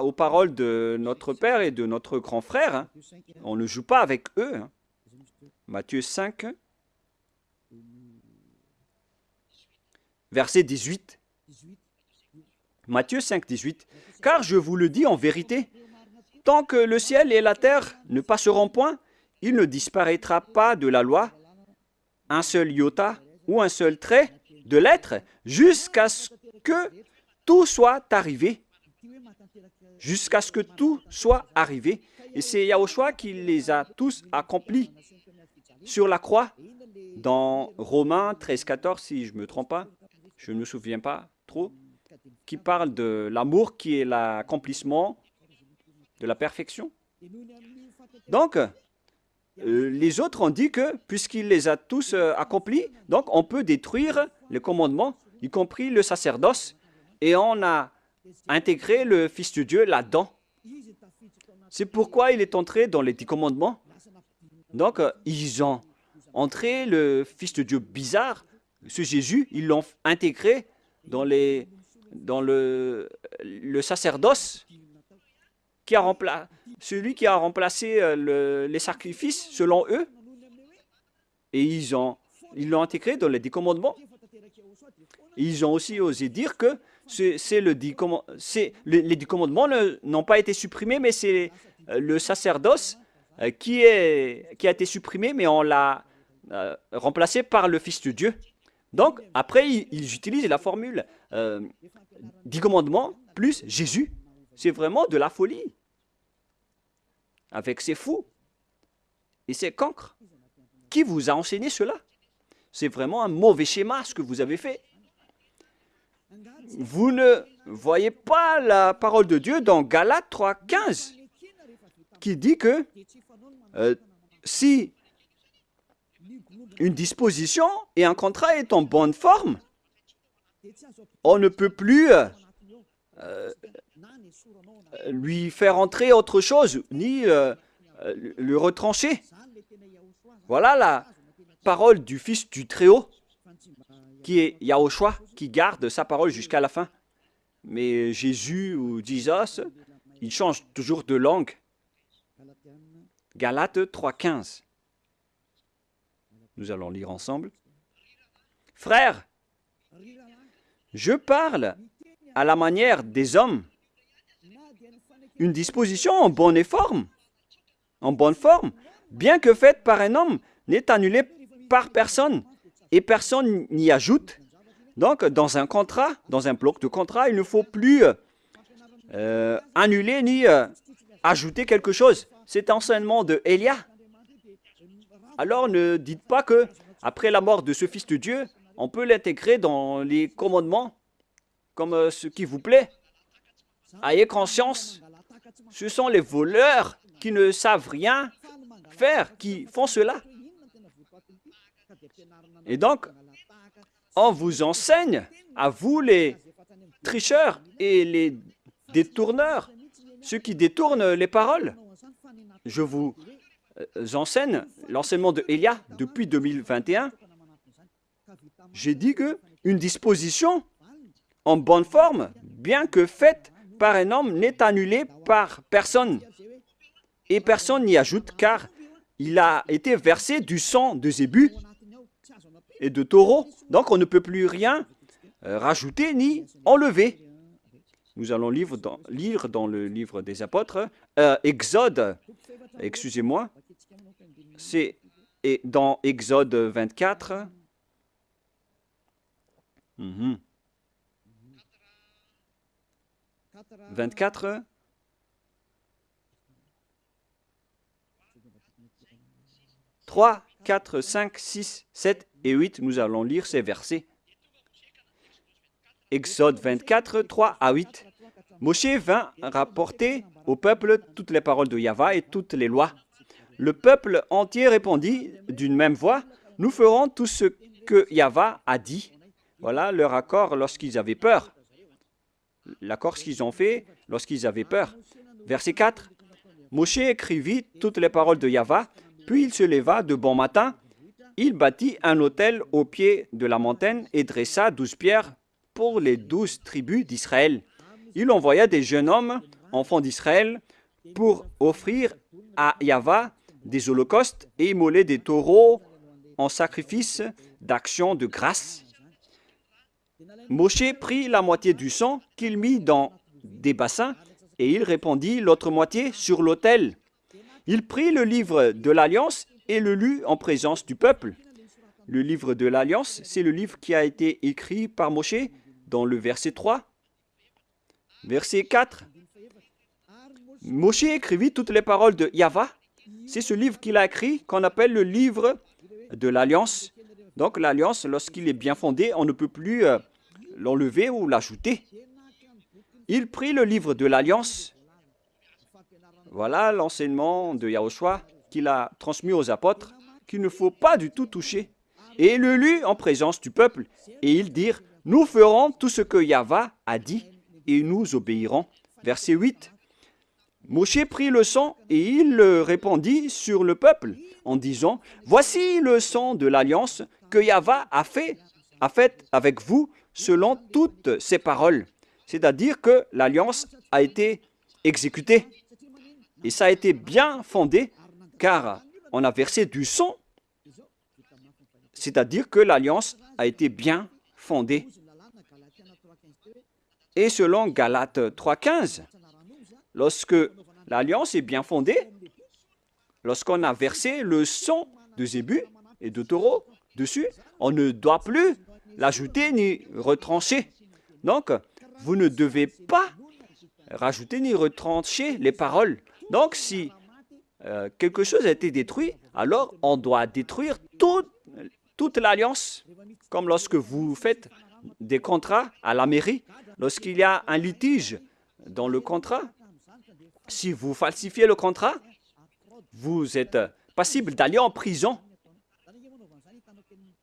aux paroles de notre Père et de notre grand frère. Hein. On ne joue pas avec eux. Hein. Matthieu 5, verset 18. Matthieu 5, 18. Car je vous le dis en vérité, tant que le ciel et la terre ne passeront point, il ne disparaîtra pas de la loi un seul iota ou un seul trait de lettre jusqu'à ce que tout soit arrivé. Jusqu'à ce que tout soit arrivé. Et c'est Yahushua qui les a tous accomplis sur la croix. Dans Romains 13, 14, si je ne me trompe pas, je ne me souviens pas trop, qui parle de l'amour qui est l'accomplissement de la perfection. Donc, les autres ont dit que, puisqu'il les a tous accomplis, donc on peut détruire les commandements, y compris le sacerdoce, et on a intégré le Fils de Dieu là-dedans. C'est pourquoi il est entré dans les 10 commandements. Donc, ils ont entré le Fils de Dieu bizarre, ce Jésus, ils l'ont intégré dans le sacerdoce, celui qui a remplacé les sacrifices selon eux, et ils l'ont intégré dans les 10 commandements. Ils ont aussi osé dire que les 10 commandements n'ont pas été supprimés, mais c'est le sacerdoce qui a été supprimé, mais on l'a remplacé par le Fils de Dieu. Donc, après, ils utilisent la formule 10 commandements plus Jésus. C'est vraiment de la folie. Avec ces fous et ces cancres. Qui vous a enseigné cela? C'est vraiment un mauvais schéma ce que vous avez fait. Vous ne voyez pas la parole de Dieu dans Galates 3, 15 qui dit que si une disposition et un contrat est en bonne forme, on ne peut plus lui faire entrer autre chose, ni le retrancher. Voilà la parole du Fils du Très-Haut, qui est Yahushua, qui garde sa parole jusqu'à la fin. Mais Jésus ou Jesus, il change toujours de langue. Galates 3,15. Nous allons lire ensemble. Frères, je parle à la manière des hommes. Une disposition en bonne forme, bien que faite par un homme, n'est annulée par personne et personne n'y ajoute. Donc, dans un contrat, dans un bloc de contrat, il ne faut plus annuler ni ajouter quelque chose. C'est enseignement de Élia. Alors, ne dites pas que après la mort de ce Fils de Dieu, on peut l'intégrer dans les commandements comme ce qui vous plaît. Ayez conscience, ce sont les voleurs qui ne savent rien faire, qui font cela. Et donc, on vous enseigne, à vous les tricheurs et les détourneurs, ceux qui détournent les paroles. Je vous enseigne l'enseignement de Élia depuis 2021. J'ai dit qu'une disposition en bonne forme, bien que faite par un homme, n'est annulée par personne. Et personne n'y ajoute, car il a été versé du sang de zébu et de taureau. Donc on ne peut plus rien rajouter ni enlever. Nous allons lire dans le livre des apôtres, Exode, excusez-moi, c'est dans Exode 24. 24. « 3, 4, 5, 6, 7 et 8, nous allons lire ces versets. Exode 24, 3 à 8. Moshe vint rapporter au peuple toutes les paroles de Yahva et toutes les lois. Le peuple entier répondit d'une même voix, « Nous ferons tout ce que Yahva a dit. » Voilà leur accord lorsqu'ils avaient peur. L'accord qu'ils ont fait lorsqu'ils avaient peur. Verset 4. Moshe écrivit toutes les paroles de Yahva, puis il se leva de bon matin. il bâtit un autel au pied de la montagne et dressa 12 pierres pour les 12 tribus d'Israël. Il envoya des jeunes hommes, enfants d'Israël, pour offrir à Yahva des holocaustes et immoler des taureaux en sacrifice d'action de grâce. Moshe prit la moitié du sang qu'il mit dans des bassins et il répandit l'autre moitié sur l'autel. Il prit le livre de l'Alliance et le lut en présence du peuple. Le livre de l'Alliance, c'est le livre qui a été écrit par Moshe dans le verset 3. Verset 4. Moshe écrivit toutes les paroles de Yahva. C'est ce livre qu'il a écrit qu'on appelle le livre de l'Alliance. Donc l'Alliance, lorsqu'il est bien fondé, on ne peut plus l'enlever ou l'ajouter. Il prit le livre de l'Alliance. Voilà l'enseignement de Yahushua qu'il a transmis aux apôtres, qu'il ne faut pas du tout toucher. Et il le lut en présence du peuple. Et ils dirent, nous ferons tout ce que Yahva a dit et nous obéirons. Verset 8. Moshe prit le sang et il le répandit sur le peuple en disant, voici le sang de l'alliance que Yahva a fait avec vous selon toutes ses paroles. C'est-à-dire que l'alliance a été exécutée. Et ça a été bien fondé car on a versé du sang. C'est-à-dire que l'alliance a été bien fondée. Et selon Galates 3,15, lorsque l'alliance est bien fondée, lorsqu'on a versé le sang de zébu et de taureau dessus, on ne doit plus l'ajouter ni retrancher. Donc, vous ne devez pas rajouter ni retrancher les paroles. Donc, si quelque chose a été détruit, alors on doit détruire toute l'alliance. Comme lorsque vous faites des contrats à la mairie, lorsqu'il y a un litige dans le contrat, si vous falsifiez le contrat, vous êtes passible d'aller en prison.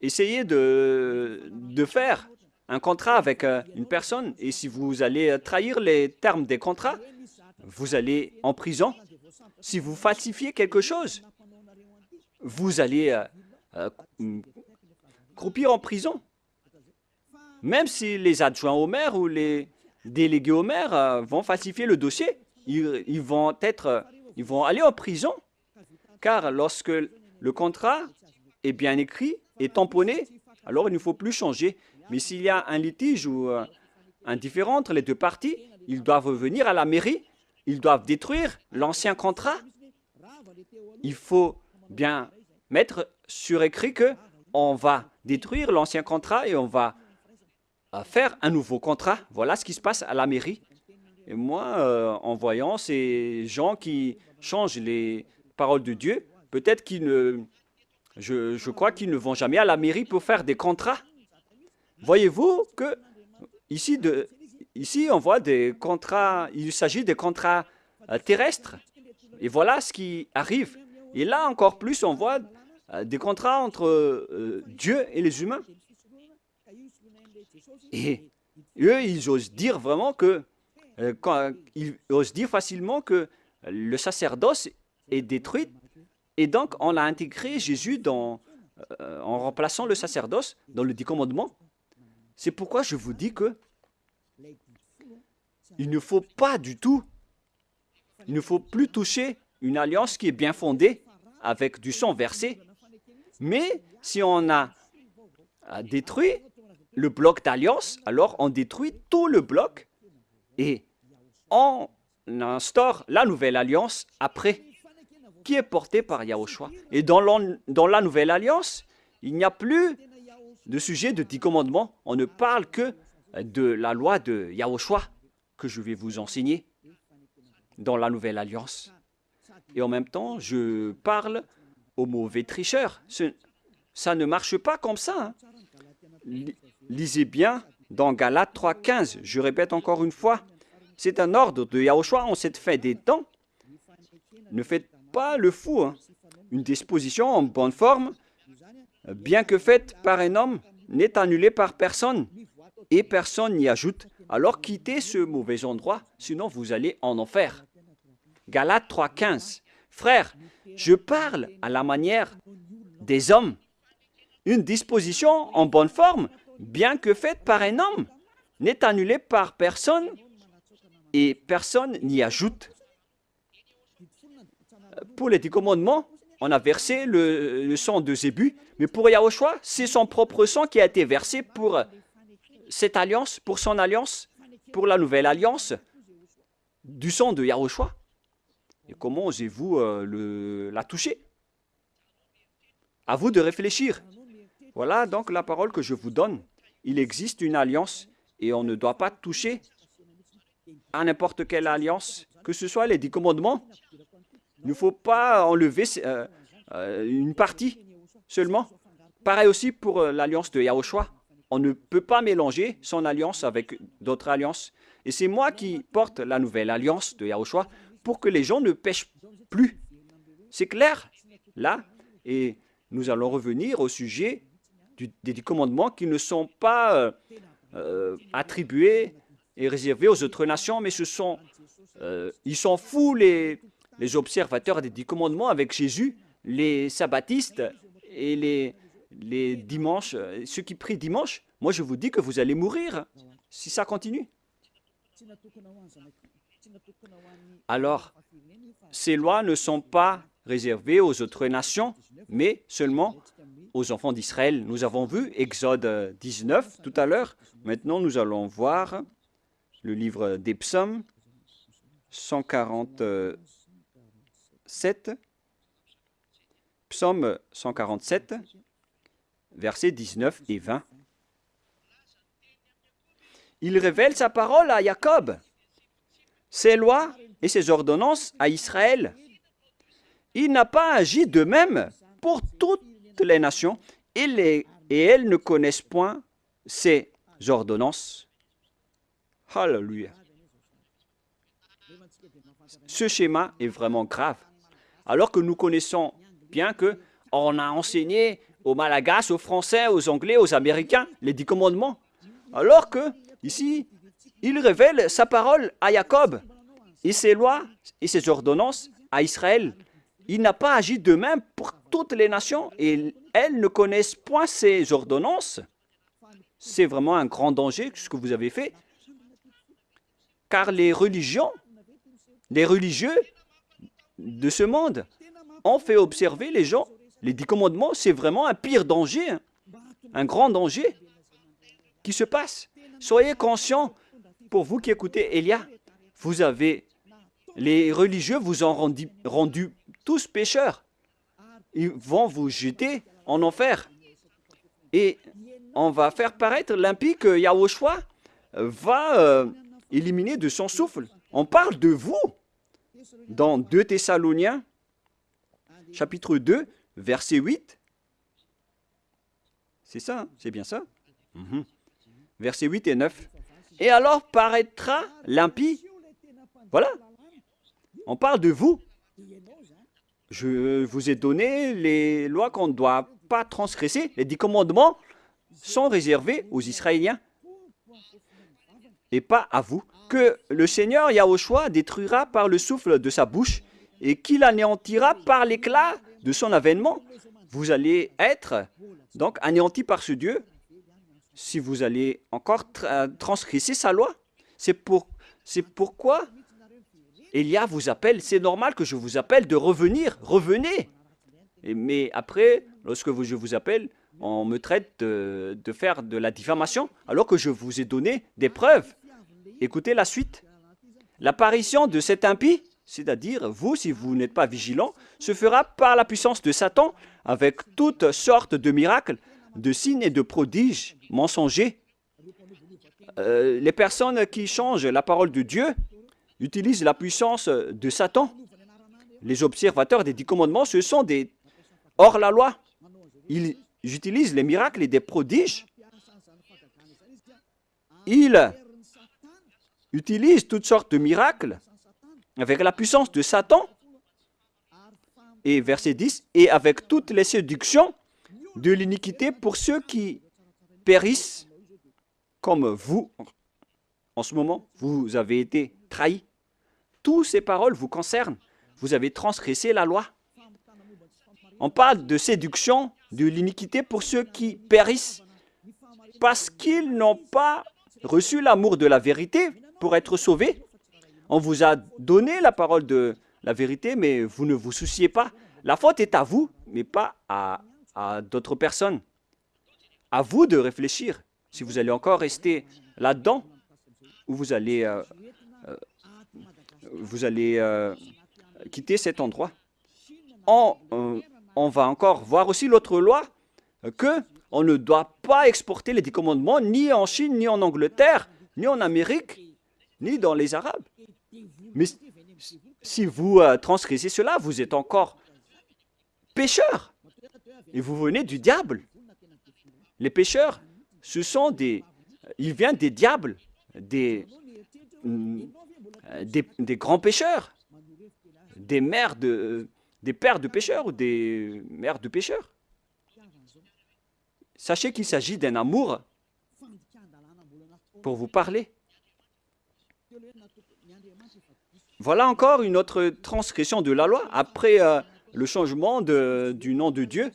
Essayez de faire un contrat avec une personne et si vous allez trahir les termes des contrats, vous allez en prison. Si vous falsifiez quelque chose, vous allez croupir en prison. Même si les adjoints au maire ou les délégués au maire vont falsifier le dossier, ils vont aller en prison. Car lorsque le contrat est bien écrit et tamponné, alors il ne faut plus changer. Mais s'il y a un litige ou un différend entre les deux parties, ils doivent venir à la mairie, ils doivent détruire l'ancien contrat. Il faut bien mettre sur écrit qu'on va détruire l'ancien contrat et on va faire un nouveau contrat. Voilà ce qui se passe à la mairie. Et moi, en voyant ces gens qui changent les paroles de Dieu, peut-être qu'ils ne... Je crois qu'ils ne vont jamais à la mairie pour faire des contrats. Voyez-vous que ici, on voit des contrats, il s'agit des contrats terrestres. Et voilà ce qui arrive. Et là, encore plus, on voit des contrats entre Dieu et les humains. Et eux, ils osent dire vraiment que, ils osent dire facilement que le sacerdoce est détruit. Et donc, on a intégré Jésus en remplaçant le sacerdoce dans le 10 commandements. C'est pourquoi je vous dis que il ne faut pas du tout, il ne faut plus toucher une alliance qui est bien fondée avec du sang versé. Mais si on a détruit le bloc d'alliance, alors on détruit tout le bloc et on instaure la nouvelle alliance après, qui est portée par Yahushua. Et dans la nouvelle alliance, il n'y a plus de sujet de 10 commandements. On ne parle que de la loi de Yahushua que je vais vous enseigner dans la nouvelle alliance. Et en même temps, je parle aux mauvais tricheurs. Ça ne marche pas comme ça. Lisez bien dans Galates 3,15. Je répète encore une fois, c'est un ordre de Yahushua en cette fin des temps. Ne faites pas le fou. Une disposition en bonne forme, bien que faite par un homme, n'est annulée par personne et personne n'y ajoute. Alors quittez ce mauvais endroit, sinon vous allez en enfer. Galates 3,15. Frères, je parle à la manière des hommes une disposition en bonne forme, bien que faite par un homme, n'est annulée par personne et personne n'y ajoute. Pour les 10 commandements, on a versé le sang de Zébu, mais pour Yahushua, c'est son propre sang qui a été versé pour cette alliance, pour son alliance, pour la nouvelle alliance du sang de Yahushua. Et comment osez-vous la toucher? À vous de réfléchir. Voilà donc la parole que je vous donne. Il existe une alliance et on ne doit pas toucher à n'importe quelle alliance, que ce soit les 10 commandements. Il ne faut pas enlever une partie seulement. Pareil aussi pour l'alliance de Yahushua. On ne peut pas mélanger son alliance avec d'autres alliances. Et c'est moi qui porte la nouvelle alliance de Yahushua pour que les gens ne pêchent plus. C'est clair, là. Et nous allons revenir au sujet des 10 commandements qui ne sont pas attribués et réservés aux autres nations, mais ils sont fous les observateurs des 10 commandements avec Jésus, les sabbatistes et les dimanches, ceux qui prient dimanche. Moi, je vous dis que vous allez mourir si ça continue. Alors, ces lois ne sont pas réservées aux autres nations, mais seulement aux enfants d'Israël. Nous avons vu Exode 19 tout à l'heure. Maintenant, nous allons voir le livre des psaumes 147. Psaume 147, versets 19 et 20. Il révèle sa parole à Jacob, ses lois et ses ordonnances à Israël. Il n'a pas agi de même pour toutes les nations, et elles ne connaissent point ses ordonnances. Alléluia. Ce schéma est vraiment grave. Alors que nous connaissons bien qu'on a enseigné aux Malagasy, aux Français, aux Anglais, aux Américains les 10 commandements. Alors que, ici, il révèle sa parole à Jacob et ses lois et ses ordonnances à Israël. Il n'a pas agi de même pour toutes les nations et elles ne connaissent point ses ordonnances. C'est vraiment un grand danger ce que vous avez fait. Car les religieux de ce monde ont fait observer les gens. Les 10 commandements, c'est vraiment un pire danger, un grand danger qui se passe. Soyez conscients, pour vous qui écoutez Elia, les religieux vous ont rendu tous pécheurs. Ils vont vous jeter en enfer. Et on va faire paraître l'impie que Yahushua va éliminer de son souffle. On parle de vous dans 2 Thessaloniciens, chapitre 2, verset 8. C'est ça, hein? C'est bien ça. Versets 8 et 9. Et alors paraîtra l'impie. Voilà. On parle de vous. Je vous ai donné les lois qu'on ne doit pas transgresser. Les 10 commandements sont réservés aux Israéliens et pas à vous. Que le Seigneur Yahushua détruira par le souffle de sa bouche et qu'il anéantira par l'éclat de son avènement. Vous allez être donc anéantis par ce Dieu si vous allez encore transgresser sa loi. C'est pourquoi Elia vous appelle. C'est normal que je vous appelle de revenir. Revenez. Mais après, lorsque je vous appelle, on me traite de faire de la diffamation alors que je vous ai donné des preuves. Écoutez la suite. L'apparition de cet impie, c'est-à-dire vous, si vous n'êtes pas vigilant, se fera par la puissance de Satan avec toutes sortes de miracles, de signes et de prodiges mensongers. Les personnes qui changent la parole de Dieu utilisent la puissance de Satan. Les observateurs des 10 commandements, ce sont des hors-la-loi. Ils utilisent les miracles et des prodiges. Ils utilisent toutes sortes de miracles avec la puissance de Satan. Et verset 10, et avec toutes les séductions de l'iniquité pour ceux qui périssent comme vous. En ce moment, vous avez été trahis. Toutes ces paroles vous concernent. Vous avez transgressé la loi. On parle de séduction, de l'iniquité pour ceux qui périssent parce qu'ils n'ont pas reçu l'amour de la vérité pour être sauvés. On vous a donné la parole de la vérité, mais vous ne vous souciez pas. La faute est à vous, mais pas à d'autres personnes. À vous de réfléchir si vous allez encore rester là-dedans ou vous allez quitter cet endroit. On va encore voir aussi l'autre loi que on ne doit pas exporter les 10 commandements ni en Chine, ni en Angleterre, ni en Amérique, ni dans les Arabes. Mais si vous transgressez cela, vous êtes encore pécheurs et vous venez du diable. Les pécheurs, ce sont ils viennent des diables, des grands pécheurs, des pères de pécheurs ou des mères de pécheurs. Sachez qu'il s'agit d'un amour pour vous parler. Voilà encore une autre transgression de la loi. Après le changement du nom de Dieu,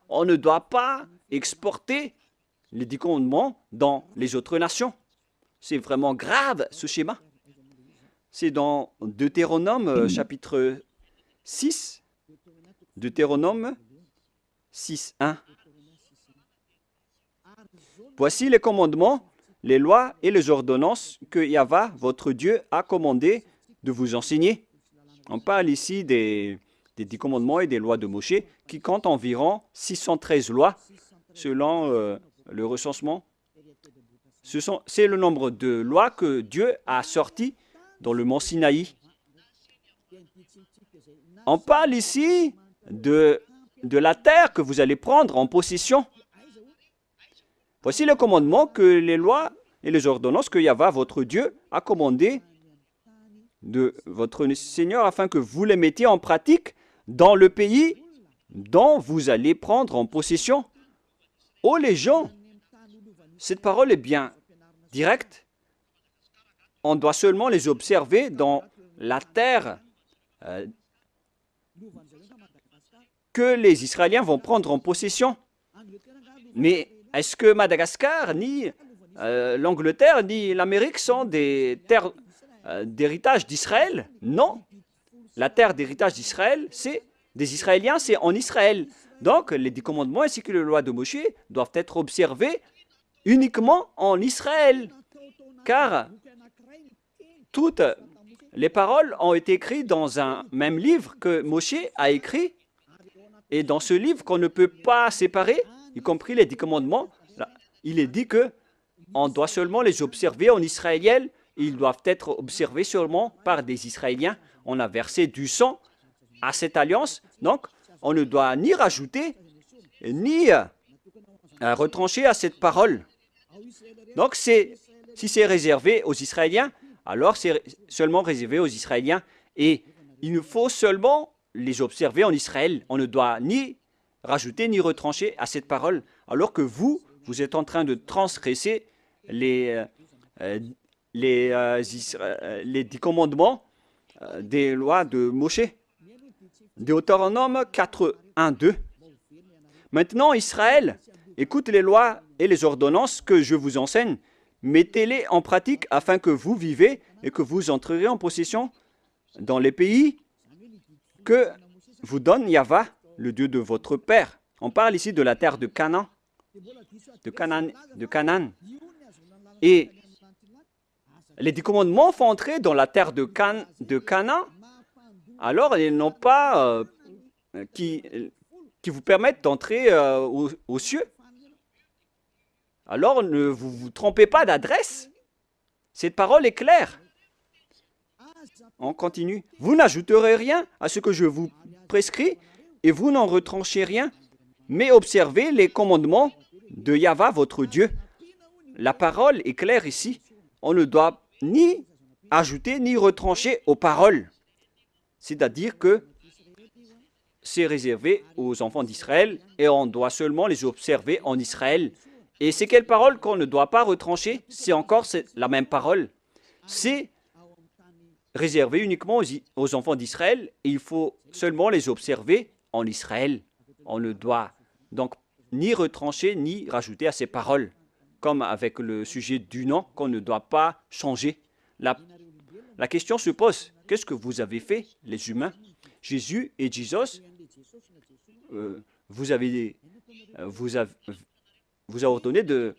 on ne doit pas exporter les 10 commandements dans les autres nations. C'est vraiment grave ce schéma. C'est dans Deutéronome chapitre 6, Deutéronome 6, 1. Voici les commandements, les lois et les ordonnances que Yahva, votre Dieu, a commandé de vous enseigner. On parle ici des 10 commandements et des lois de Moshe qui comptent environ 613 lois selon le recensement. C'est le nombre de lois que Dieu a sorties dans le mont Sinaï. On parle ici de la terre que vous allez prendre en possession. Voici le commandement que les lois et les ordonnances que Yahva, votre Dieu, a commandé de votre Seigneur afin que vous les mettiez en pratique dans le pays dont vous allez prendre en possession. Oh les gens, cette parole est bien directe. On doit seulement les observer dans la terre que les Israéliens vont prendre en possession. Mais est-ce que Madagascar, ni l'Angleterre, ni l'Amérique sont des terres d'héritage d'Israël? Non. La terre d'héritage d'Israël, c'est des Israéliens, c'est en Israël. Donc, les 10 commandements ainsi que les lois de Moshe doivent être observés uniquement en Israël. Car toutes les paroles ont été écrites dans un même livre que Moshe a écrit. Et dans ce livre qu'on ne peut pas séparer, y compris les 10 commandements, là, il est dit que on doit seulement les observer en israélien. Ils doivent être observés seulement par des Israéliens. On a versé du sang à cette alliance. Donc, on ne doit ni rajouter, ni retrancher à cette parole. Donc, si c'est réservé aux Israéliens, alors c'est seulement réservé aux Israéliens. Et il nous faut seulement les observer en Israël. On ne doit ni rajouter ni retrancher à cette parole. Alors que vous êtes en train de transgresser les 10 commandements des lois de Moshe. Deutéronome 4, 1, 2. Maintenant, Israël, écoute les lois et les ordonnances que je vous enseigne. Mettez-les en pratique afin que vous vivez et que vous entrerez en possession dans les pays que vous donne Yahva, le Dieu de votre père. On parle ici de la terre de Canaan. De Canaan. Et les 10 commandements font entrer dans la terre de Canaan. Alors, ils n'ont pas qui vous permettent d'entrer aux cieux. Alors, ne vous trompez pas d'adresse. Cette parole est claire. On continue. Vous n'ajouterez rien à ce que je vous prescris et vous n'en retranchez rien, mais observez les commandements de Yahva, votre Dieu. La parole est claire ici. On ne doit ni ajouter ni retrancher aux paroles. C'est-à-dire que c'est réservé aux enfants d'Israël et on doit seulement les observer en Israël. Et c'est quelle parole qu'on ne doit pas retrancher? C'est encore la même parole. C'est réservé uniquement aux enfants d'Israël et il faut seulement les observer en Israël. On ne doit donc ni retrancher ni rajouter à ces paroles, comme avec le sujet du nom qu'on ne doit pas changer. La question se pose, qu'est-ce que vous avez fait, les humains? Jésus et Jesus, vous avez ordonné de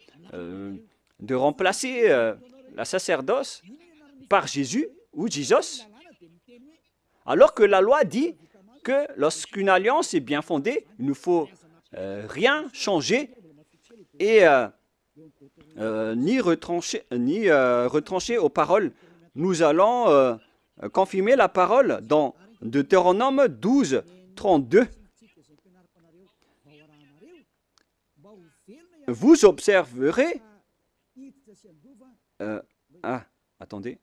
remplacer la sacerdoce par Jésus ou Jesus, alors que la loi dit que lorsqu'une alliance est bien fondée, il ne faut rien changer et ni retrancher aux paroles. Nous allons confirmer la parole dans Deutéronome 12, 32. Vous observerez... attendez.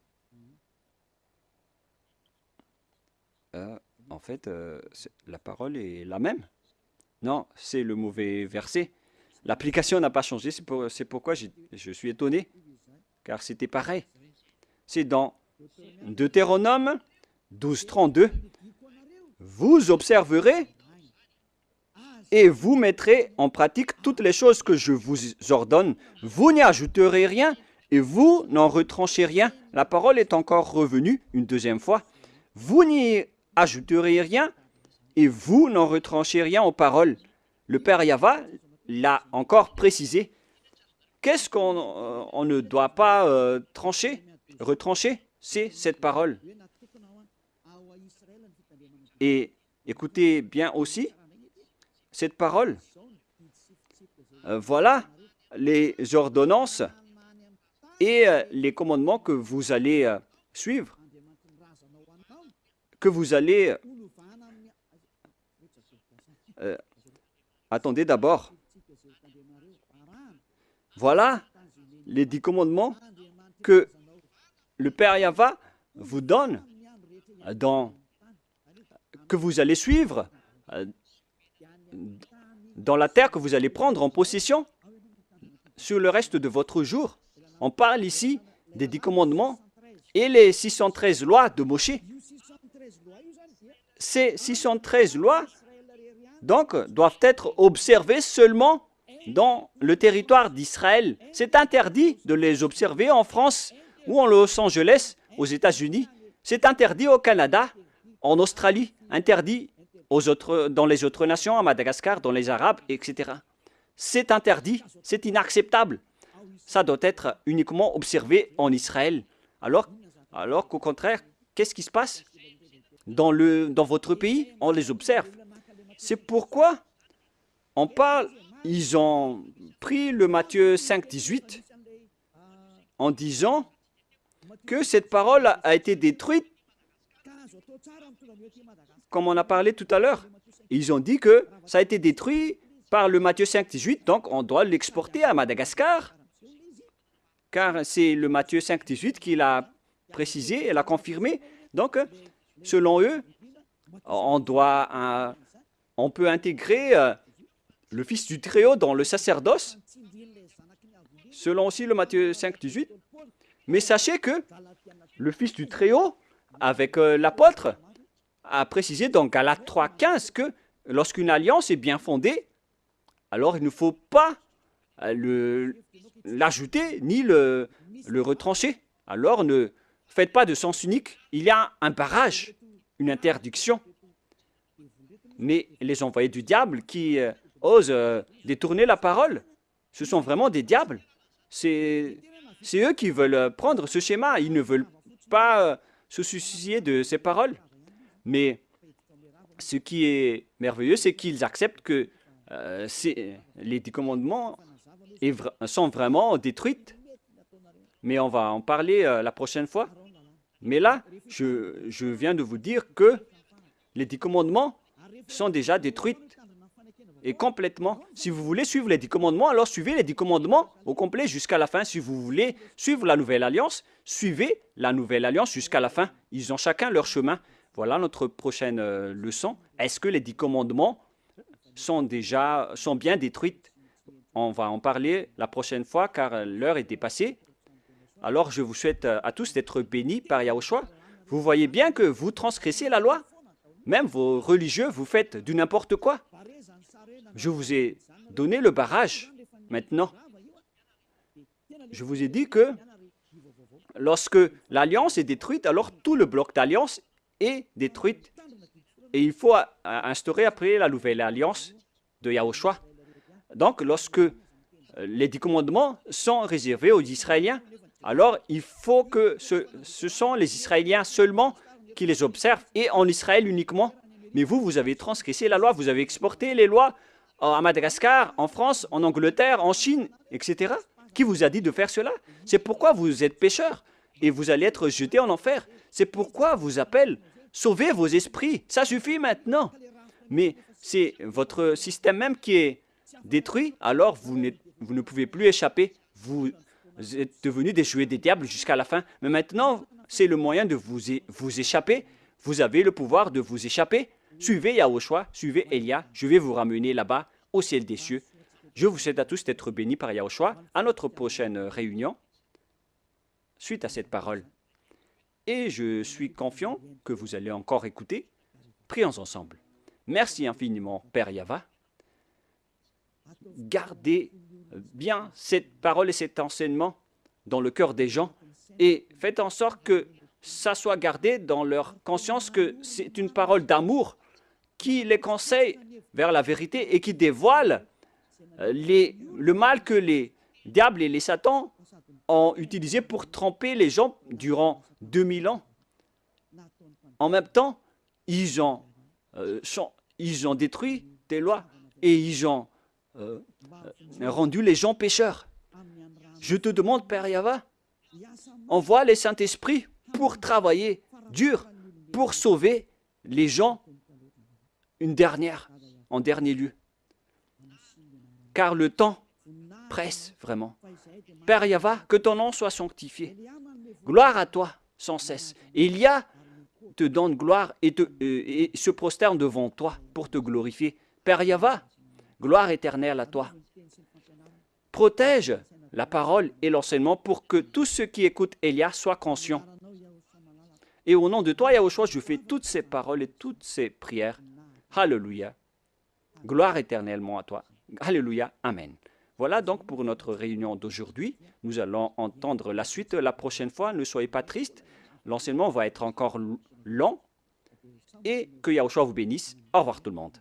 En fait, la parole est la même. Non, c'est le mauvais verset. L'application n'a pas changé, c'est pourquoi je suis étonné, car c'était pareil. C'est dans Deutéronome 12, 32. Vous observerez et vous mettrez en pratique toutes les choses que je vous ordonne. Vous n'y ajouterez rien et vous n'en retranchez rien. La parole est encore revenue une deuxième fois. Vous n'y ajouterez rien et vous n'en retranchez rien aux paroles. Le Père Yahva l'a encore précisé. Qu'est-ce qu'on ne doit pas retrancher? C'est cette parole. Et écoutez bien aussi cette parole. Voilà les ordonnances et les commandements que vous allez suivre, que vous allez... attendez d'abord. Voilà les 10 commandements que le Père Yahva vous donne, que vous allez suivre dans la terre que vous allez prendre en possession sur le reste de votre jour. On parle ici des 10 commandements et les 613 lois de Moshe. Ces 613 lois, donc, doivent être observées seulement dans le territoire d'Israël. C'est interdit de les observer en France ou en Los Angeles, aux États-Unis. C'est interdit au Canada, en Australie, interdit dans les autres nations, à Madagascar, dans les Arabes, etc. C'est interdit, c'est inacceptable. Ça doit être uniquement observé en Israël. Alors qu'au contraire, qu'est-ce qui se passe dans votre pays? On les observe. C'est pourquoi on parle, ils ont pris le Matthieu 5, 18 en disant que cette parole a été détruite, comme on a parlé tout à l'heure. Ils ont dit que ça a été détruit par le Matthieu 5, 18, donc on doit l'exporter à Madagascar, car c'est le Matthieu 5, 18 qui l'a précisé et l'a confirmé. Donc, selon eux, on peut intégrer le Fils du Très-Haut dans le sacerdoce, selon aussi le Matthieu 5, 18. Mais sachez que le Fils du Très-Haut, avec l'apôtre, a précisé dans Galates 3, 15 que lorsqu'une alliance est bien fondée, alors il ne faut pas l'ajouter ni le retrancher. Alors ne faites pas de sens unique. Il y a un barrage, une interdiction. Mais les envoyés du diable qui osent détourner la parole, ce sont vraiment des diables. C'est eux qui veulent prendre ce schéma. Ils ne veulent pas se soucier de ces paroles. Mais ce qui est merveilleux, c'est qu'ils acceptent que les 10 commandements sont vraiment détruits. Mais on va en parler la prochaine fois. Mais là, je viens de vous dire que les 10 commandements sont déjà détruits et complètement. Si vous voulez suivre les 10 commandements, alors suivez les 10 commandements au complet jusqu'à la fin. Si vous voulez suivre la nouvelle alliance, suivez la nouvelle alliance jusqu'à la fin. Ils ont chacun leur chemin. Voilà notre prochaine leçon. Est-ce que les 10 commandements sont bien détruits? On va en parler la prochaine fois car l'heure est dépassée. Alors je vous souhaite à tous d'être bénis par Yahushua. Vous voyez bien que vous transgressez la loi. Même vos religieux, vous faites du n'importe quoi. Je vous ai donné le barrage. Maintenant, je vous ai dit que lorsque l'alliance est détruite, alors tout le bloc d'alliance est détruit. Et il faut instaurer après la nouvelle alliance de Yahushua. Donc, lorsque les 10 commandements sont réservés aux Israéliens, alors il faut que ce sont les Israéliens seulement qui les observent et en Israël uniquement. Mais vous, vous avez transgressé la loi, vous avez exporté les lois à Madagascar, en France, en Angleterre, en Chine, etc. Qui vous a dit de faire cela? C'est pourquoi vous êtes pécheurs et vous allez être jetés en enfer. C'est pourquoi vous appelle sauvez vos esprits. Ça suffit maintenant. Mais c'est votre système même qui est détruit, alors vous ne pouvez plus échapper. Vous êtes devenus des jouets des diables jusqu'à la fin. Mais maintenant, c'est le moyen de vous échapper. Vous avez le pouvoir de vous échapper. Suivez Yahushua, suivez Elia. Je vais vous ramener là-bas, au ciel des cieux. Je vous souhaite à tous d'être bénis par Yahushua. À notre prochaine réunion, suite à cette parole. Et je suis confiant que vous allez encore écouter. Prions ensemble. Merci infiniment, Père Yava. Gardez bien cette parole et cet enseignement dans le cœur des gens et faites en sorte que ça soit gardé dans leur conscience que c'est une parole d'amour qui les conseille vers la vérité et qui dévoile le mal que les diables et les satans ont utilisé pour tromper les gens durant 2000 ans. En même temps, ils ont détruit des lois et ils ont rendu les gens pécheurs. Je te demande, Père Yava, envoie les Saint-Esprits pour travailler dur, pour sauver les gens en dernier lieu. Car le temps presse vraiment. Père Yava, que ton nom soit sanctifié. Gloire à toi sans cesse. Elia te donne gloire et se prosterne devant toi pour te glorifier. Père Yava, gloire éternelle à toi. Protège la parole et l'enseignement pour que tous ceux qui écoutent Elia soient conscients. Et au nom de toi, Yahushua, je fais toutes ces paroles et toutes ces prières. Alléluia. Gloire éternellement à toi. Alléluia. Amen. Voilà donc pour notre réunion d'aujourd'hui. Nous allons entendre la suite la prochaine fois. Ne soyez pas tristes. L'enseignement va être encore long. Et que Yahushua vous bénisse. Au revoir tout le monde.